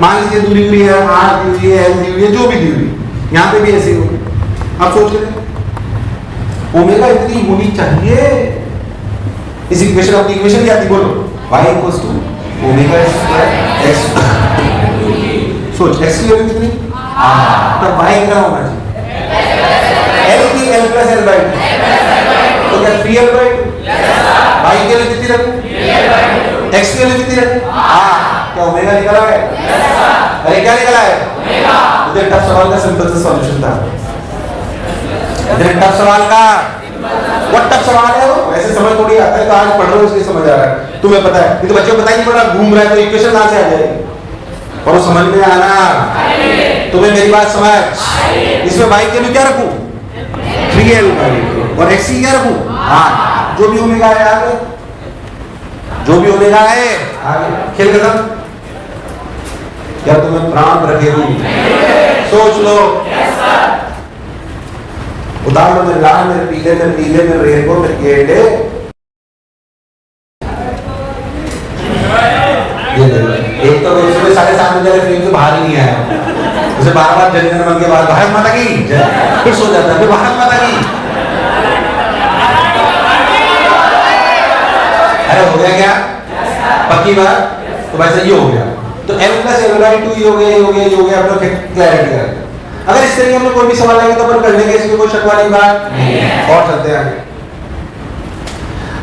मान लीजिए दूरी हुई है, R दी हुई है, L दी हुई है, जो भी दी हुई, यहाँ पे भी ऐसे ही होगी। आप सोच लें, ओमेगा इतनी होनी चाहिए, इस इक्वेशन, अपनी इक्वेशन क्या थी बोलो, y equals to omega square x। सोच x की वैल्यू कितनी, तो y कितना होना चाहिए, L की L प्लस L/2, तो क्या 3L/2, y की वैल्यू कितनी रखूं, x की वैल्यू कितनी रखूं, क्या ओमेगा निकला है? अरे क्या निकला है? इतने टफ सवाल का सिंपल सा सॉल्यूशन था, इतने टफ सवाल का, बहुत टफ सवाल है वो, ऐसे समझ थोड़ी आता है, तो आज पढ़ रहे हो इसलिए समझ आ रहा है, तुम्हें पता है, ये तो बच्चों को पता ही नहीं पड़ रहा, घूम रहा है, तो इक्वेशन कहां से आ जाएगी, और वो समझ में आना, तुम्हें मेरी बात समझ, इसमें y के लिए क्या रखूं, 3L, और x की क्या रखूं, जो भी ओमेगा है आगे, जो भी ओमेगा है आगे, खेल खत्म। क्या तुम्हें प्राण रखे हुए, सोच लो, उतार लो, मेरे लाल, मेरे पीले, मेरे नीले, मेरे रेनबो, मेरे गेंडे, ये एक तो उसमें 7:30 बजे फ्रेम से बाहर ही नहीं आया, उसे बार-बार जनगण मन के बाद भारत माता की, फिर सो जाता है, फिर भारत माता की। अरे हो गया क्या, पक्की बात, तो वैसे ये हो गया, तो L प्लस L/2 ये हो गया, ये हो गया, ये हो गया, अपना क्लैरिटी कर। अगर इस तरीके में कोई भी सवाल आएगा तो अपन कर लेंगे, इसमें कोई शक वाली बात नहीं है, और चलते हैं आगे।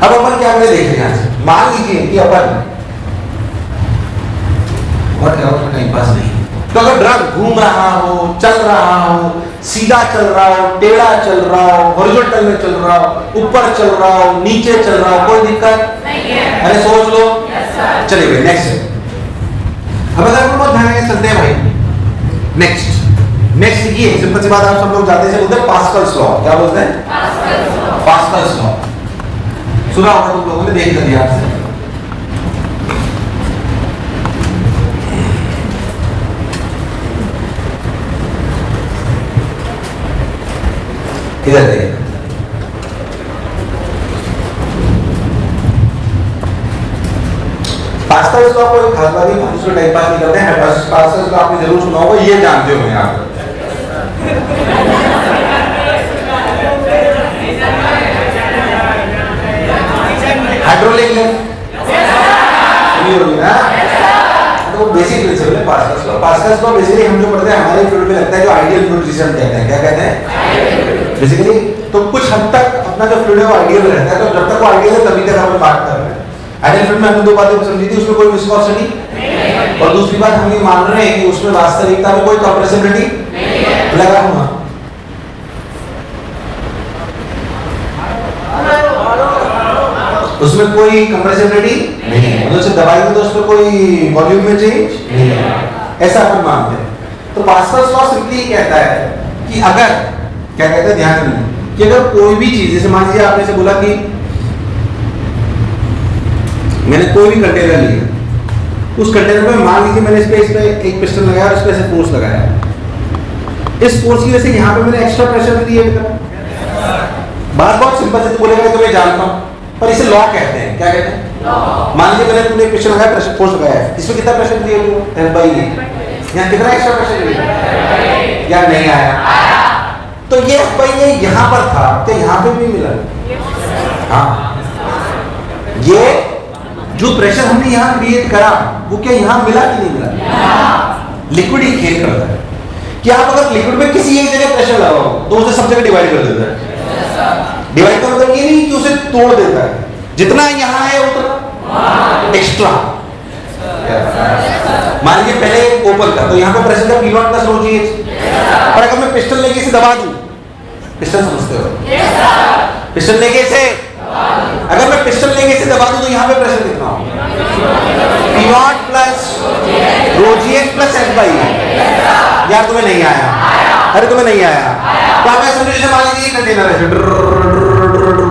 अब अपन क्या करें, देखें यहां से, मान लीजिए कि अपन और क्या होता, टाइम पास नहीं, तो अगर ड्रग घूम रहा हो, चल रहा हो, सीधा चल रहा हो, टेढ़ा चल रहा हो, हॉरिजॉन्टल में चल रहा हो, ऊपर चल रहा हो, नीचे चल रहा हो, कोई दिक्कत नहीं है, अरे सोच लो। चलिए भाई नेक्स्ट, अब अगर हम बहुत ध्यान से चलते हैं भाई, नेक्स्ट ये सिंपल सी बात, आप सब लोग जानते हैं, बोलते हैं पास्कल्स लॉ, क्या बोलते हैं, पास्कल्स लॉ, सुना होगा तुम लोगों ने, देख लिया आपसे, इधर देखिए, पास्कल्स लॉ कोई खास बात नहीं, उसको टाइम पास नहीं करते हैं, पास्कल्स लॉ आपने जरूर सुना होगा, ये जानते होंगे आप। हाइड्रोलिक लिंक ये होगी ना, तो बेसिक प्रिंसिपल है Pascal's law. Pascal's law basically हम जो पढ़ते हैं हमारे फ्लूइड में लगता है, जो आइडियल फ्लूइड जिसे हम कहते हैं, क्या कहते हैं बेसिकली, तो कुछ हद तक अपना जो फ्लूइड है वो आइडियल रहता है, तो जब तक वो आइडियल है तभी तक हम बात कर रहे हैं। आइडियल फ्लूइड में हमने दो बातें समझी थी, उसमें कोई विस्कोसिटी, और दूसरी बात हम ये मान रहे हैं कि उसमें वास्तविकता में कोई कंप्रेसिबिलिटी लगा हुआ, उसमें कोई कंप्रेसिबिलिटी नहीं है, मतलब सिर्फ दवाई में तो उसमें कोई वॉल्यूम में चेंज नहीं है, ऐसा अपन मानते हैं। तो पास्कल्स लॉ सिंपली कहता है कि अगर, क्या कहता है ध्यान रखना, कि अगर कोई भी चीज, जैसे मान लीजिए आपने से बोला कि मैंने कोई भी कंटेनर लिया, उस कंटेनर में मान लीजिए मैंने इस पे एक पिस्टन लगाया और इस पे से फोर्स लगाया, इस फोर्स की वजह से यहाँ पे मैंने एक्स्ट्रा प्रेशर क्रिएट करा। बात बहुत सिंपल से, तो बोलेगा कि मैं जानता हूँ, पर इसे लॉ कहते हैं, क्या कहते हैं, मान लीजिए मैंने तुमने एक पिस्टन लगाया, प्रेशर फोर्स लगाया है, इसमें कितना प्रेशर क्रिएट हुआ, F/A, यहाँ कितना एक्स्ट्रा प्रेशर क्रिएट या नहीं आया, तो ये F/A यहाँ पर था, तो यहाँ पे भी मिला, हाँ, ये जो प्रेशर हमने यहाँ क्रिएट करा वो क्या यहाँ मिला कि नहीं मिला, लिक्विड ही खेल करता है कि आप अगर लिक्विड में किसी एक जगह प्रेशर लगाओ तो उसे सब जगह डिवाइड कर देता है, डिवाइड का मतलब ये नहीं कि उसे तोड़ देता है, जितना यहां है उतना एक्स्ट्रा। मान लीजिए पहले ओपन का, तो यहाँ पे प्रेशर का P0 प्लस रो जी एच, और अगर मैं पिस्टन लेके इसे दबा दूं, पिस्टन समझते हो? पिस्टन लेके इसे, अगर मैं पिस्टन लेके इसे दबा दूं तो यहाँ पे प्रेशर कितना होगा? P0 plus rho ji H plus F by. यार तुम्हें नहीं आया, अरे तुम्हें नहीं आया। तो आप ऐसा समझो, जैसे मान लीजिए कंटेनर है,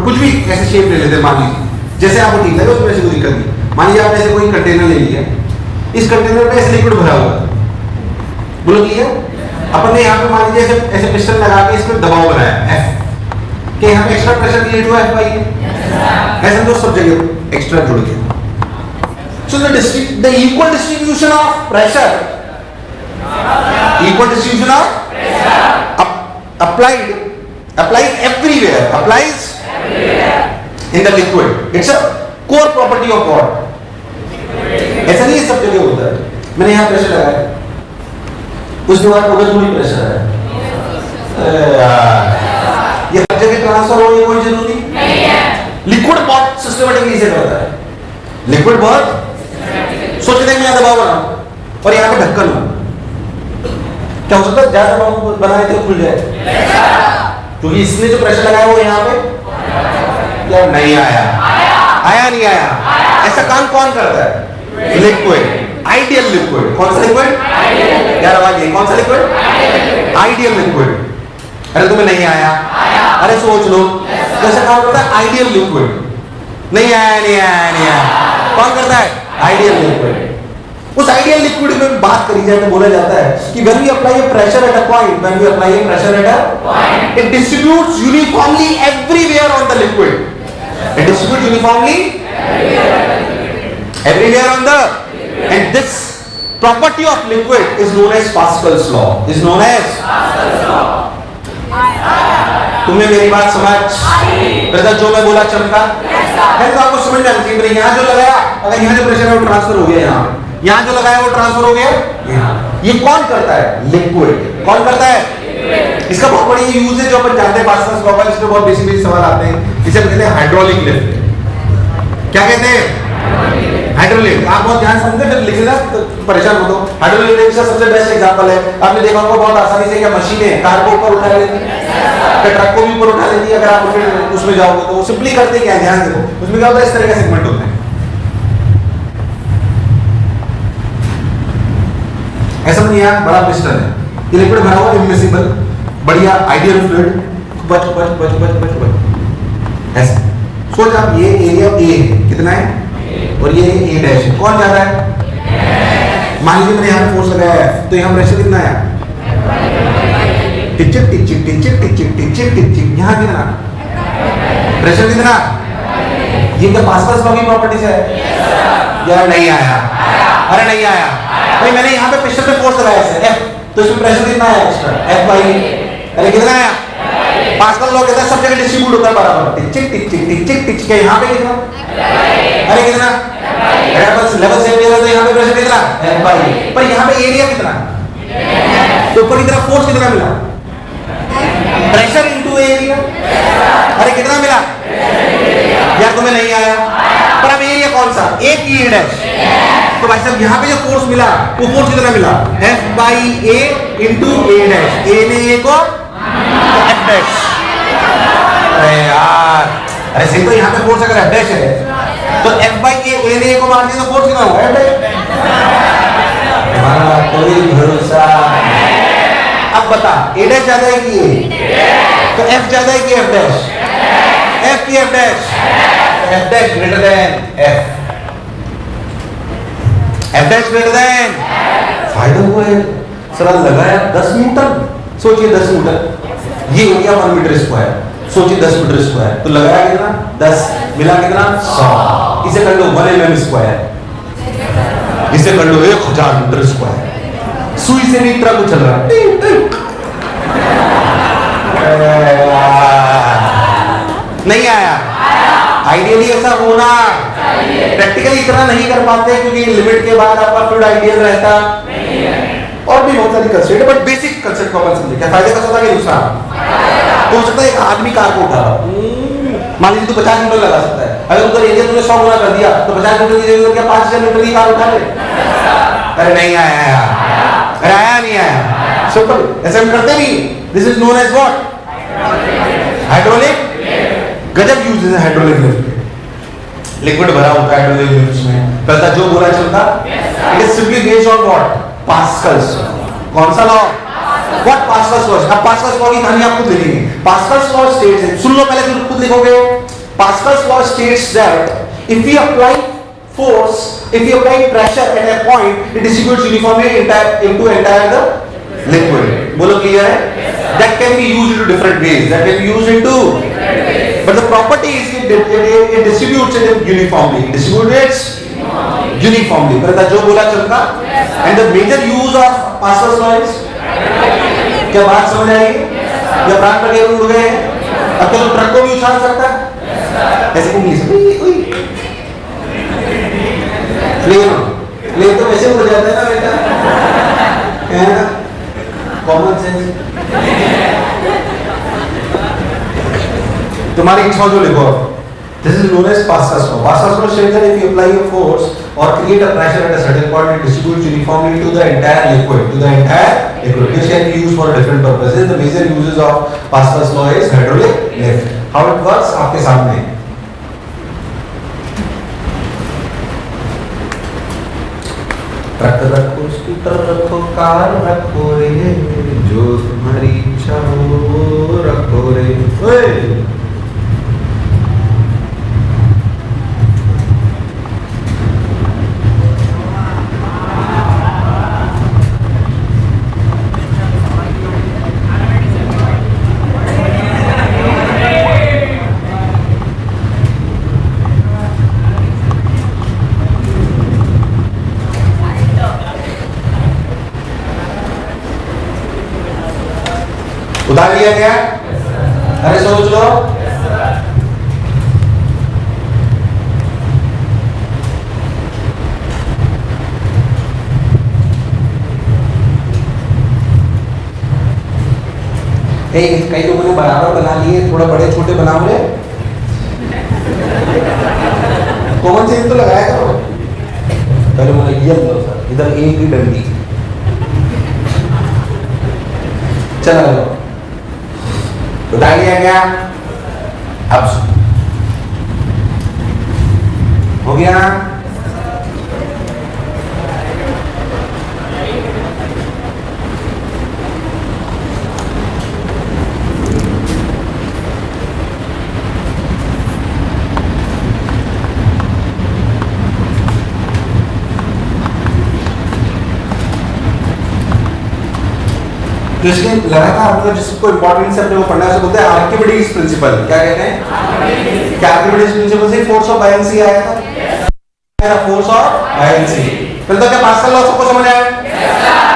कुछ भी ऐसे शेप ले लेते हैं, मान लीजिए जैसे आपको ठीक लगे उसमें ऐसी कोई दिक्कत नहीं। मान लीजिए आपने ऐसे कोई कंटेनर ले लिया, इस कंटेनर में ऐसे लिक्विड भरा हुआ है, बोलो क्लियर? अपन ने यहाँ पे मान लीजिए ऐसे ऐसे पिस्टन लगा के इसमें दबाव बनाया F, कि यहाँ पे एक्स्ट्रा प्रेशर क्रिएट हुआ F बाई। ऐसे तो सब जगह एक्स्ट्रा जुड़ गया। So the equal distribution of pressure, equal distribution of pressure applied everywhere, applies in the liquid. It's a core property of water. ऐसा नहीं है सब जगह होता है। मैंने यहाँ प्रेशर लगाया, उस दीवार पर उधर थोड़ी प्रेशर है, ये सब जगह ट्रांसफर हो, ये कोई जरूरी नहीं है। लिक्विड बहुत सिस्टमेटिकली से करता है, लिक्विड बहुत सोचते हैं मैं दबाव बनाऊं और यहाँ पे ढक्कन हो, क्या हो सकता है ज्यादा दबाव बनाए तो खुल जाए, क्योंकि इसने जो प्रेशर लगाया वो यहाँ पे यार नहीं आया, आया नहीं आया। ऐसा काम कौन करता है? Liquid, ideal liquid. कौन सा लिक्विड? यार आवाज कौन सा लिक्विड? Ideal liquid. अरे तुम्हें नहीं आया, अरे सोच लो, कैसे काम करता है? Ideal liquid. नहीं आया नहीं आया नहीं आया, कौन करता है? Ideal liquid. उस आइडियल लिक्विड में बात करी जाए तो बोला जाता है कि when we apply a pressure at a point, when we apply a pressure at a point, it distributes uniformly everywhere on the liquid. It distributes uniformly everywhere on the, and this property of liquid is known as Pascal's law. Is known as Pascal's law. तुम्हें मेरी बात समझ? Brother जो मैं बोला चमका? है तो आपको समझ में आना चाहिए। यहाँ जो लगाया, अगर यहाँ जो प्रेशर है वो ट्रांसफर हो गया, यहाँ जो लगाया वो ट्रांसफर हो गया यहाँ। ये कौन करता है? लिक्विड। कौन करता है? इसका बहुत बढ़िया यूज है जो अपन जानते हैं पास्कल्स लॉ का, इसमें बहुत बेसिक सवाल आते हैं। इसे कहते हैं हाइड्रोलिक लिफ्ट। क्या कहते हैं? हाइड्रोलिक। आप बहुत ध्यान समझे फिर लिख लेना तो परेशान हो तो। हाइड्रोलिक लिफ्ट का सबसे बेस्ट एग्जांपल है, आपने देखा होगा बहुत आसानी से क्या मशीनें कार को ऊपर उठा लेती है, ट्रक को भी ऊपर उठा लेती है। अगर आप उसमें जाओगे तो सिंपली करते क्या, ध्यान देखो उसमें क्या होता है, इस तरह का सेगमेंट होता है, ऐसा नहीं है, बड़ा पिस्टन है, ये लिक्विड भरा हुआ इमिसिबल बढ़िया आइडियल फ्लूइड, बच बच बच बच बच बच ऐसा सोच आप। ये एरिया ए है, कितना है? और ये ए डैश है, कौन ज्यादा है? मान लीजिए मैंने यहाँ पे फोर्स लगाया है तो यहाँ प्रेशर कितना है? टिचिक टिचिक टिचिक टिचिक टिचिक टिचिक, यहाँ कितना प्रेशर? कितना? ये क्या पास्कल्स लॉ की प्रॉपर्टीज है? यार नहीं आया, अरे नहीं आया भाई। मैंने यहाँ पे पिस्टन पे फोर्स लगाया है F, तो इसमें प्रेशर कितना आया एक्स्ट्रा? F by. अरे कितना आया? पास्कल लॉ कहता है सब जगह डिस्ट्रीब्यूट होता है बराबर, टिचिक टिचिक टिचिक टिचिक। यहाँ पे कितना? अरे कितना? अरे बस लेवल सेम है तो यहाँ पे प्रेशर कितना? F by. पर यहाँ पे एरिया कितना? तो ऊपर की तरफ फोर्स कितना मिला? Pressure into area. अरे कितना मिला? यार तुम्हें नहीं आया, पर अब एरिया कौन सा? एक ई डैश। तो भाई साहब यहाँ पे जो फोर्स मिला वो फोर्स कितना मिला? F by A into A dash. A ने ए को F डैश। अरे यार, अरे सही तो यहाँ पे फोर्स अगर F डैश है तो F बाई A ने ए को मार दिया तो फोर्स कितना होगा? F dash. हमारा कोई भरोसा। अब बता ए डैश ज्यादा है कि ए? तो F ज्यादा है कि F डैश? F की F dash, F dash greater than F, F dash greater than. फायदा हुआ है, सर लगाया 10 न्यूटन, सोचिए 10 न्यूटन, ये एरिया 1 मीटर स्क्वायर, सोचिए 10 मीटर स्क्वायर, तो लगाया कितना? 10, मिला कितना? 100। इसे कर लो 1 mm स्क्वायर, इसे कर लो 1000 मीटर स्क्वायर। सुई से भी ट्रक चल रहा है, नहीं आया। आइडियली ऐसा होना, प्रैक्टिकली इतना नहीं कर पाते क्योंकि लिमिट के बाद आपका फ्लूइड आइडियल रहता नहीं है, और भी बहुत सारी कंसेप्ट, बट बेसिक कंसेप्ट को अपन समझे। क्या फायदे का होता है कि नुकसान? हो सकता है एक आदमी कार को उठा रहा मान लीजिए तू 50 न्यूटन लगा सकता है, अगर उधर एरिया तूने 100 गुना कर दिया तो 50 न्यूटन की जगह क्या 5000 न्यूटन की कार उठा ले? अरे नहीं आया यार, अरे आया नहीं आया, सिंपल। ऐसे हम करते भी। This is known as what? Hydraulic. गजब यूज है हाइड्रोलिक लिफ्ट। लिक्विड भरा होता है हाइड्रोलिक लिफ्ट में, पता जो बोला चलता। It is simply based on what? Pascal's. कौन सा लॉ? व्हाट? Pascal's law. अब पास्कल्स लॉ की कहानी आपको लिखेंगे। पास्कल्स लॉ स्टेट्स है, सुन लो पहले फिर खुद लिखोगे। Pascal's law states that if we apply force, if you apply pressure at a point, it distributes uniformly into entire the liquid. बोलो clear है? That can be used into different ways. That can be used into, but the property is it distributes it uniformly. It distributes uniformly. पर जो बोला चलता। And the major use of Pascal's law is, क्या बात समझ आई? या प्राण पर उड़ गए हैं? अब तो ट्रक को भी उछाल सकता है। ऐसे इंग्लिश प्लेन तो वैसे उड़ जाता है ना बेटा, है ना? Common sense. तुम्हारी इच्छा जो लिखो। This is known as Pascal's law. Pascal's law states that if you apply a force or create a pressure at a certain point, it distributes uniformly to the entire liquid. This can be used for different purposes. The major uses of Pascal's law is hydraulic lift. How it works? आपके सामने। Truck रखो, scooter रखो, car रखो रे, जो तुम्हारी इच्छा हो वो रखो रे। ओए उतार लिया गया? अरे सोच लो। कई लोगों ने बराबर बना लिए, थोड़ा बड़े छोटे बनाओ ले। कॉमन सेंस तो लगाया करो। पहले बोला ये लो सर, इधर एक ही डंडी। चला लो, बता लिया गया। अब हो गया। तो इसलिए लगातार मतलब जिसको इंपॉर्टेंस है अपने को पढ़ना है, बोलते हैं आर्किमिडीज प्रिंसिपल। क्या कहते हैं? क्या आर्किमिडीज प्रिंसिपल से फोर्स ऑफ बायनेंसी आया था? मेरा फोर्स ऑफ बायनेंसी। फिर तो क्या पास्कल लॉ सबको समझ आया?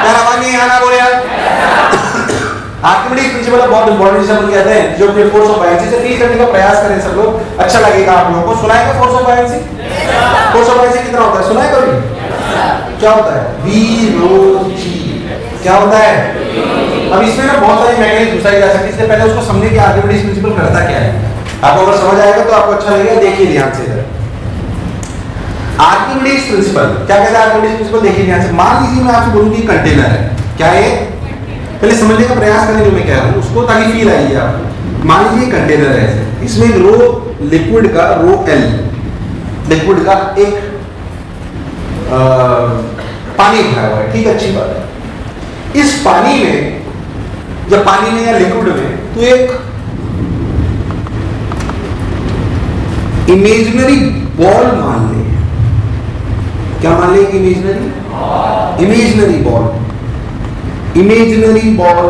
यार आवाज नहीं आना बोले यार। आर्किमिडीज प्रिंसिपल बहुत इंपॉर्टेंट है, कहते हैं जो अपने फोर्स ऑफ बायनेंसी से फील करने का प्रयास करें सब लोग, अच्छा लगेगा आप लोगों को। सुनाएगा फोर्स ऑफ बायनेंसी? फोर्स ऑफ बायनेंसी कितना होता है सुना है कभी? क्या होता है? V rho G। क्या होता है? अब इसमें ना बहुत सारी मैकेनिज्म घुसाई जा सकती है, इससे पहले उसको समझने की आर्किमिडीज प्रिंसिपल करता क्या है। आपको अगर समझ आएगा तो आपको अच्छा लगेगा। देखिए ध्यान से इधर आर्किमिडीज प्रिंसिपल क्या कहता है। आर्किमिडीज प्रिंसिपल देखिए ध्यान से। मान लीजिए मैं आपसे बोलूं कि कंटेनर है, क्या है? पहले समझने का प्रयास करें जो मैं कह रहा हूं उसको, ताकि फील आइए आपको। मान लीजिए कंटेनर है, इसमें रो लिक्विड का रो L लिक्विड का एक पानी भरा हुआ है, ठीक है, अच्छी बात है। इस पानी में या पानी में या लिक्विड में तो एक इमेजिनरी बॉल मान ले। क्या मान ले? Imaginary ball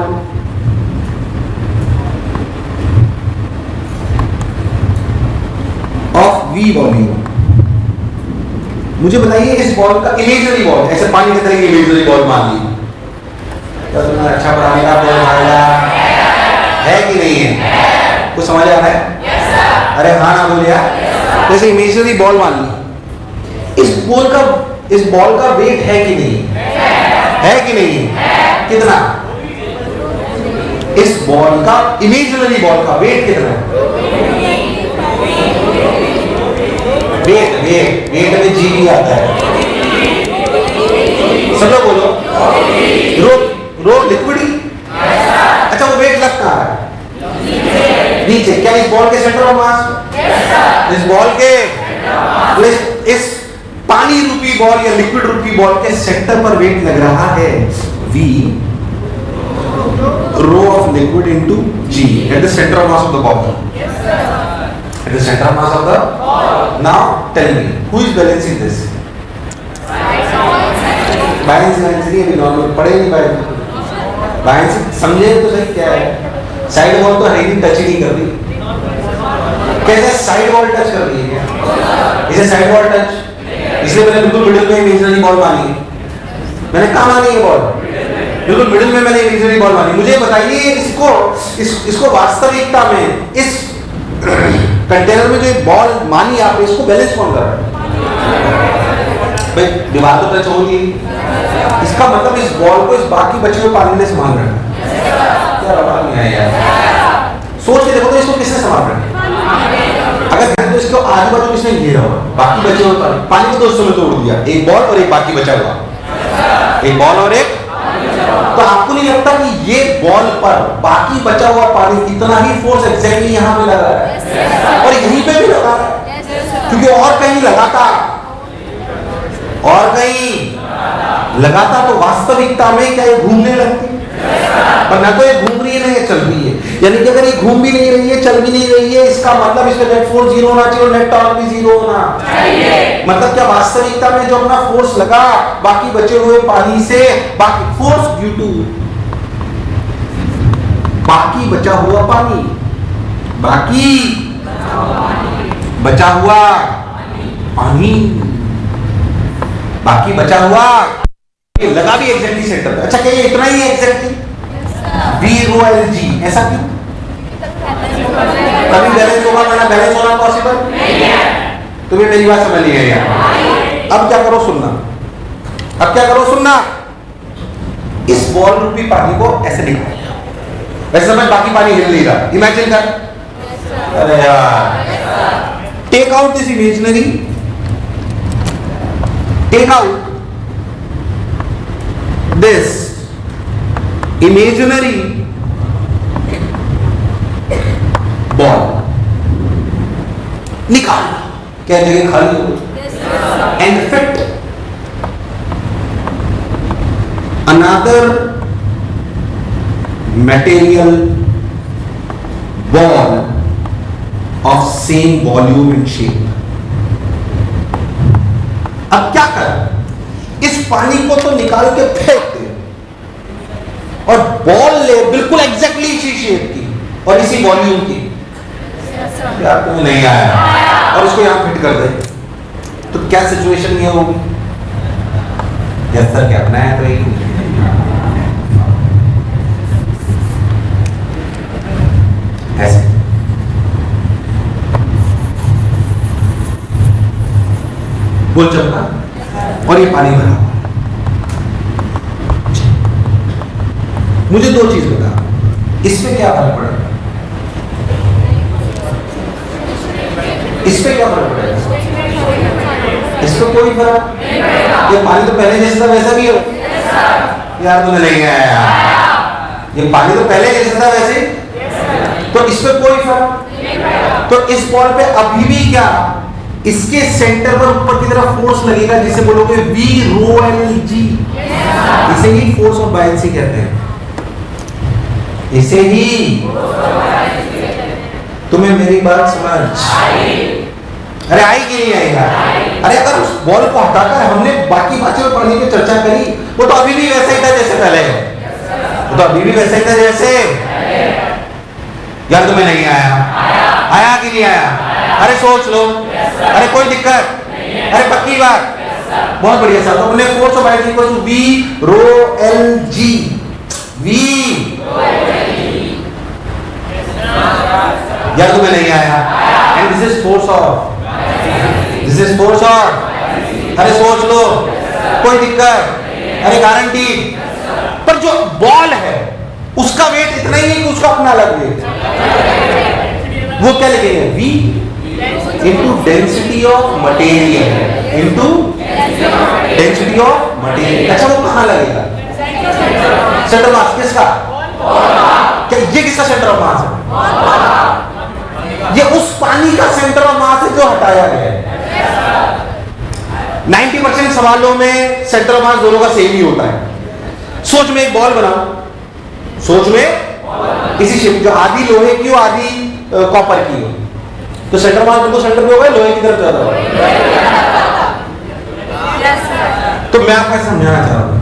of V volume. मुझे बताइए इस बॉल का इमेजिनरी बॉल, ऐसे पानी की तरह इमेजिनरी बॉल मान ली, तो तुमने अच्छा पढ़ाने का बॉल मारेगा है कि नहीं है? कुछ समझ आ रहा है? yes, अरे हाँ ना बोलिए। जैसे इमेजिनरी बॉल मान ली, इस बॉल का वेट है कि नहीं? है कि नहीं? कितना? इस बॉल का इमेजिनरी बॉल का वेट कितना है? वेट वेट वेट में जी भी आता है। सब लोग बोलो। रो रो लिक्विड ही। अच्छा वो वेट लग कहाँ है? नीचे। क्या इस बॉल के सेंटर ऑफ मास? इस बॉल के इस पानी रूपी बॉल या लिक्विड रूपी बॉल के सेंटर पर वेट लग रहा है V rho of liquid into G at the center of mass of the ball. At the center of mass of the ball. Now tell me who is balancing this? Balance नहीं अभी normal पढ़े नहीं balance समझे तो सही क्या है? Side ball तो है ही टच ही नहीं कर रही। कैसे साइड बॉल टच कर रही है क्या? इसे साइड बॉल टच, इसलिए मैंने बिल्कुल मिडिल में इमेजिनरी बॉल मानी है। मैंने कहा मानी है बॉल बिल्कुल मिडिल में, मैंने इमेजिनरी बॉल मानी। मुझे बताइए इसको वास्तविकता में इस कंटेनर में जो बॉल मानी आपने, इसको बैलेंस कौन कर रहा है? भाई दीवार तो टच होगी, इसका मतलब इस बॉल को इस बाकी बचे हुए पानी ने संभाल रहा है। क्या बात नहीं है यार, सोच के देखो तो इसको किसने संभाल रहा है? अगर ध्यान तो इसको आजू बाजू किसने घेरा हुआ? बाकी बचे हुए पानी को दोस्तों में तोड़ दिया, एक बॉल और एक बाकी बचा हुआ, एक बॉल और एक। तो आपको नहीं लगता कि ये बॉल पर बाकी बचा हुआ पानी इतना ही फोर्स एग्जैक्टली यहाँ पे लगा है और यहीं पे भी लगा है, क्योंकि और कहीं लगाता और कहीं लगाता तो वास्तविकता में क्या ये घूमने लगती? पर ना तो ये घूम रही है ना ये चल रही है। यानी कि अगर ये घूम भी नहीं रही है, चल भी नहीं रही है, इसका मतलब इसमें नेट फोर्स 0 होना चाहिए और नेट टॉर्क भी 0 होना चाहिए। मतलब क्या वास्तविकता में जो अपना फोर्स लगा बाकी बचे हुए पानी से, बाकी फोर्स ड्यू टू बाकी बचा हुआ पानी, बाकी बचा हुआ पानी, बाकी बचा हुआ लगा भी एग्जैक्टली सेंटर पे। अच्छा क्या ये इतना ही है exactly? V rho L G, ऐसा क्यों? कभी बैलेंस होगा वरना बैलेंस होना पॉसिबल नहीं है। तुम्हें मेरी बात समझ नहीं आई यार? अब क्या करो सुनना, अब क्या करो सुनना। इस बॉल रूपी पानी को ऐसे निकालो, वैसे समझ बाकी पानी हिल नहीं रहा, इमेजिन कर। अरे यार take out this imaginary, take out this imaginary ball, निकाल क्या जगह खाली हो, and fit another material ball of same volume and shape। अब क्या कर, इस पानी को तो निकाल के फेंक दे और बॉल ले बिल्कुल एग्जैक्टली इसी शेप की और इसी वॉल्यूम की। यार तुम्हें नहीं आया और इसको यहां फिट कर दे तो क्या सिचुएशन ये होगी? यस सर क्या बनाया तो ऐसे बोल चलना और ये पानी भरा। मुझे दो चीज बता, इसमें क्या फर्क पड़ेगा? इस पे क्या फर्क पड़ेगा? इस पे कोई फर्क, ये पानी तो पहले जैसा था वैसा भी हो। यार तुम्हें नहीं आया यार, ये पानी तो पहले जैसा था वैसे, तो इस पे कोई फर्क। तो इस बॉल पे अभी भी क्या इसके सेंटर पर ऊपर की तरफ फोर्स लगेगा जिसे बोलोगे V रो L G। इसे ही फोर्स ऑफ बायन्सी कहते हैं, इसे ही। तुम्हें मेरी बात समझ अरे आई कि नहीं आई यार? अरे अगर उस बॉल को हटाकर हमने बाकी बचे हुए पानी की चर्चा करी, वो तो अभी भी वैसा ही था जैसे पहले, वो तो अभी भी वैसा ही था जैसे। यार तुम्हें नहीं आया? आया कि नहीं आया? अरे सोच लो, अरे कोई दिक्कत, अरे पक्की बात, बहुत बढ़िया सर। तो अपने force of buoyancy equals to V rho L G, V। यार तुम्हें नहीं आया? And this is force of, this is force of, अरे सोच लो, कोई दिक्कत, अरे गारंटी। पर जो बॉल है उसका वेट इतना ही है कि उसका अपना अलग वेट, वो क्या लिखेंगे? V into density of material, into density of material। अच्छा वो कहाँ लगेगा? सेंटर मास किसका? क्या ये किसका सेंटर ऑफ मास है? ये उस पानी का सेंटर ऑफ मास है जो हटाया गया है। 90% सवालों में सेंटर ऑफ मास दोनों का सेम ही होता है। सोच में एक बॉल बनाओ, सोच में किसी शेप जो आधी लोहे की हो आधी कॉपर की हो, तो सेंटर मास बिल्कुल सेंटर पे होगा, लोहे की तरफ ज्यादा होगा। तो मैं आपको समझाना चाह रहा हूं,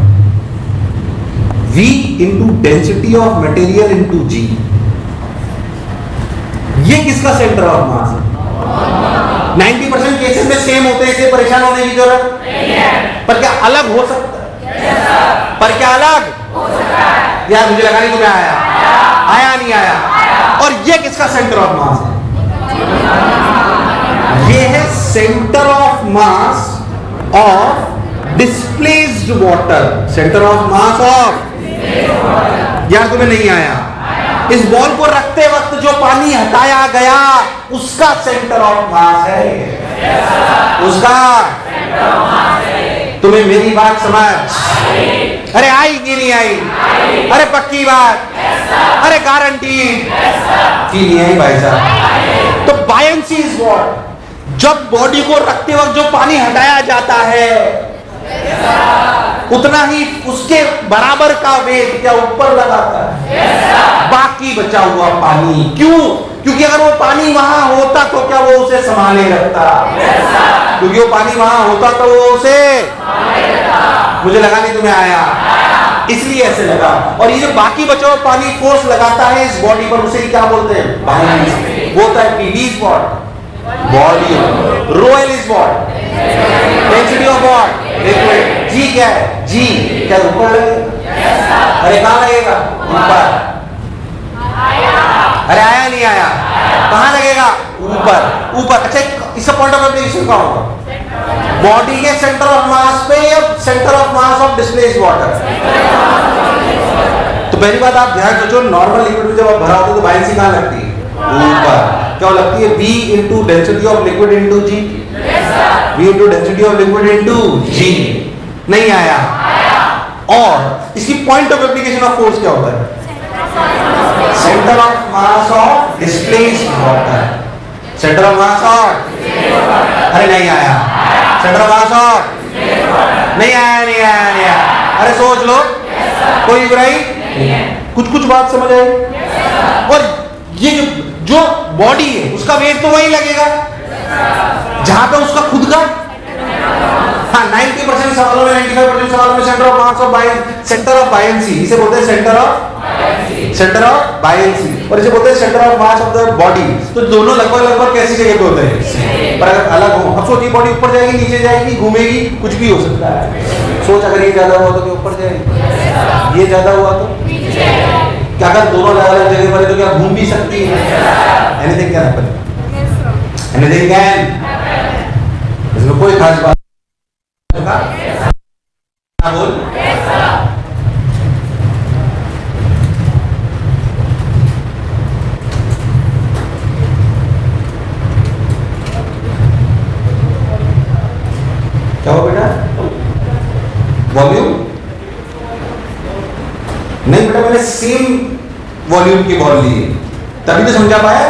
V into density of material into G, ये किसका सेंटर ऑफ मास है? 90% केसेस में सेम होते हैं, इसलिए परेशान होने की जरूरत नहीं है। पर क्या अलग हो सकता है? पर क्या अलग हो सकता है? यार मुझे लगा नहीं तुम्हें आया, आया नहीं आया। और ये किसका सेंटर ऑफ मास है? ये है centre of mass of displaced water, centre of mass of, यार तुम्हें नहीं आया। इस बॉल को रखते वक्त जो पानी हटाया गया उसका सेंटर ऑफ मास है, उसका। तुम्हें मेरी बात समझ? अरे आई कि नहीं आई? अरे पक्की बात? अरे गारंटी कि नहीं आई भाई साहब? तो बायंसी इज व्हाट? जब बॉडी को रखते वक्त जो पानी हटाया जाता है उतना ही उसके बराबर का वेट क्या ऊपर लगाता है, बाकी बचा हुआ पानी। क्यों? क्योंकि अगर वो पानी वहां होता तो क्या वो उसे संभाले रखता? क्योंकि वो पानी वहां होता तो वो उसे, मुझे लगा नहीं तुम्हें आया, इसलिए ऐसे लगा। और ये जो बाकी बचा हुआ पानी फोर्स लगाता है इस बॉडी पर, उसे क्या बोलते हैं? बायंसी। वो होता है PV is what? Volume. Rho L is what? Density of what? Liquid. G क्या है? G क्या ऊपर लगेगा? अरे कहां लगेगा? ऊपर। अरे आया नहीं आया? कहां लगेगा? ऊपर। ऊपर। अच्छा इसका पॉइंट ऑफ एप्लीकेशन कहां होगा? बॉडी के सेंटर ऑफ मास पे या centre of mass of displaced water? तो पहली बात आप ध्यान सोचो, नॉर्मल लिक्विड में जब आप भरा होता है तो बायंसी कहां लगती है? ऊपर। क्या लगती है? V into density of liquid into G। V into density of liquid into G। नहीं आया? और इसकी point of application of force क्या होता है? Centre of mass of displaced water, centre of mass of, अरे नहीं आया? सेंटर ऑफ मास ऑफ, नहीं आया, नहीं आया, नहीं आया। अरे सोच लो, कोई बुराई? कुछ कुछ बात समझ आई? और ये जो बॉडी है उसका वेट तो वही लगेगा जहां पे उसका खुद का। हाँ 90% सवालों में, 95% सवालों में centre of mass of centre of buoyancy, इसे बोलते हैं सेंटर ऑफ बायंसी, और इसे बोलते हैं centre of mass of the body. तो दोनों लगभग कैसी जगह पे होते हैं? पर अगर अलग हो, अब सोचिए बॉडी ऊपर जाएगी, नीचे जाएगी, घूमेगी, कुछ भी हो सकता है। सोच अगर ये ज्यादा हुआ तो क्या ऊपर जाएगी? ये ज्यादा हुआ तो क्या? अगर दोनों अलग अलग जगह पर है तो क्या घूम भी सकती है? Anything can happen, anything can. इसमें कोई खास बात बोल। क्या हुआ बेटा? वॉल्यूम नहीं बेटा, मैंने सेम वॉल्यूम की बॉल ली है तभी तो समझा पाया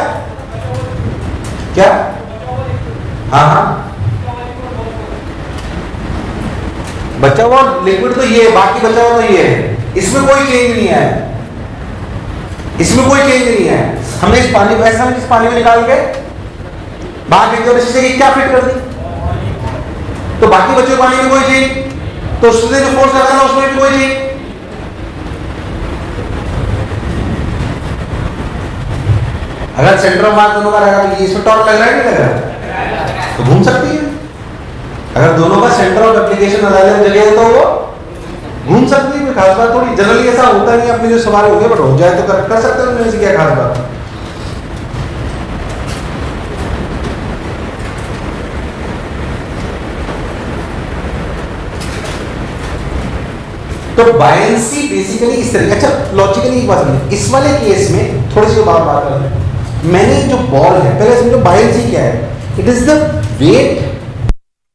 क्या? हाँ हाँ, बचा हुआ लिक्विड तो ये है, बाकी बचा हुआ तो ये है, इसमें कोई चेंज नहीं है, इसमें कोई चेंज नहीं है। हमने इस पानी को ऐसा इस पानी में निकाल के बाहर फेंक दिया, इससे क्या फिट कर दी? तो बाकी बचे पानी में कोई चेंज, तो उसने जो फोर्स लगाना उसमें भी कोई चेंज। अगर सेंटर ऑफ मास दोनों का रहेगा तो इसमें टॉर्क लग रहा है, नहीं लग रहा है? तो घूम सकती है। अगर दोनों का सेंटर ऑफ एप्लीकेशन अलग अलग जगह है तो वो घूम सकती है। खास बात थोड़ी, जनरली ऐसा होता नहीं, अपने जो सवाल हो गए बट हो जाए तो कर सकते हैं, ऐसी क्या खास बात। तो बायंसी बेसिकली इस तरीके। अच्छा लॉजिकली एक बात समझिए, इस वाले केस में थोड़ी सी बात कर रहे हैं। मैंने जो बॉल है, पहले समझो बायंसी क्या है। It is the weight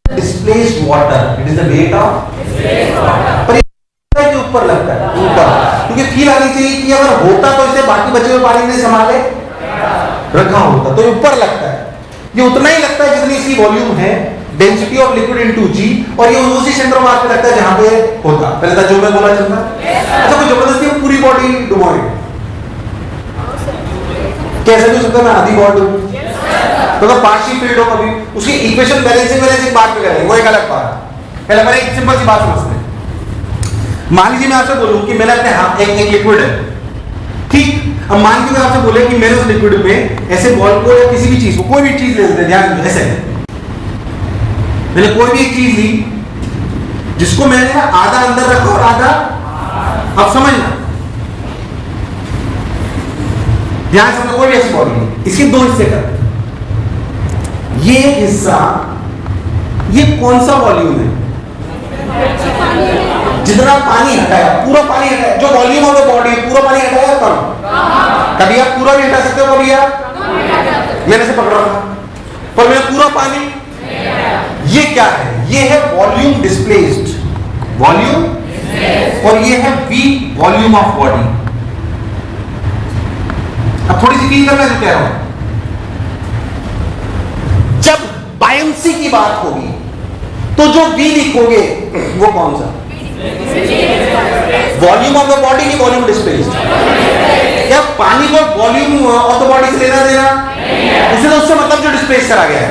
displaced water, it is the weight of पर के ऊपर लगता है ऊपर, क्योंकि फील आनी चाहिए कि अगर होता तो इसे बाकी बचे हुए पानी ने संभाले रखा होता, तो ऊपर लगता है। ये उतना ही लगता है जितनी इसकी वॉल्यूम है, डेंसिटी ऑफ लिक्विड इनटू जी, और ये उसी सेंटर मास पे लगता है जहां पे होता। पहले था जो मैं बोला चलता। अच्छा, कोई जबरदस्ती पूरी बॉडी डुबोए कैसे हो सकता है? मैं आधी बॉडी तो पार्शियल फील्ड हो कभी, उसकी इक्वेशन बैलेंसिंग बात पे करेंगे, वो एक अलग बात है। पहले मैंने एक सिंपल सी बात समझते हैं। मान लीजिए मैं आपसे बोलूं कि मैंने अपने हाथ एक लिक्विड है, ठीक। अब मान लीजिए आपसे बोले कि मैंने उस लिक्विड में ऐसे बॉल को या किसी भी चीज को, कोई भी चीज ले लेते हैं, ध्यान ऐसे मैंने कोई भी एक चीज ली जिसको मैंने आधा अंदर रखा और आधा, अब समझना ध्यान से, कोई भी ऐसी बॉडी नहीं, इसके दो हिस्से कर, ये हिस्सा, ये कौन सा वॉल्यूम है? जितना पानी हटाया, पूरा पानी हटाया, जो वॉल्यूम ऑफ द बॉडी पूरा पानी हटाया कम, कभी आप पूरा भी हटा सकते हो, कभी आप मैंने से पकड़ा था पर मैंने पूरा पानी, ये क्या है? ये है वॉल्यूम डिस्प्लेस्ड, वॉल्यूम, और ये है वी वॉल्यूम ऑफ बॉडी। अब थोड़ी सी फील करना जो कह रहा हूं, जब बायंसी की बात होगी तो जो वी लिखोगे वो कौन सा? वॉल्यूम ऑफ द बॉडी की वॉल्यूम डिस्प्लेस्ड। क्या पानी को वॉल्यूम ऑफ द बॉडी से लेना देना? उसे तो उससे मतलब जो डिस्प्लेस करा गया है,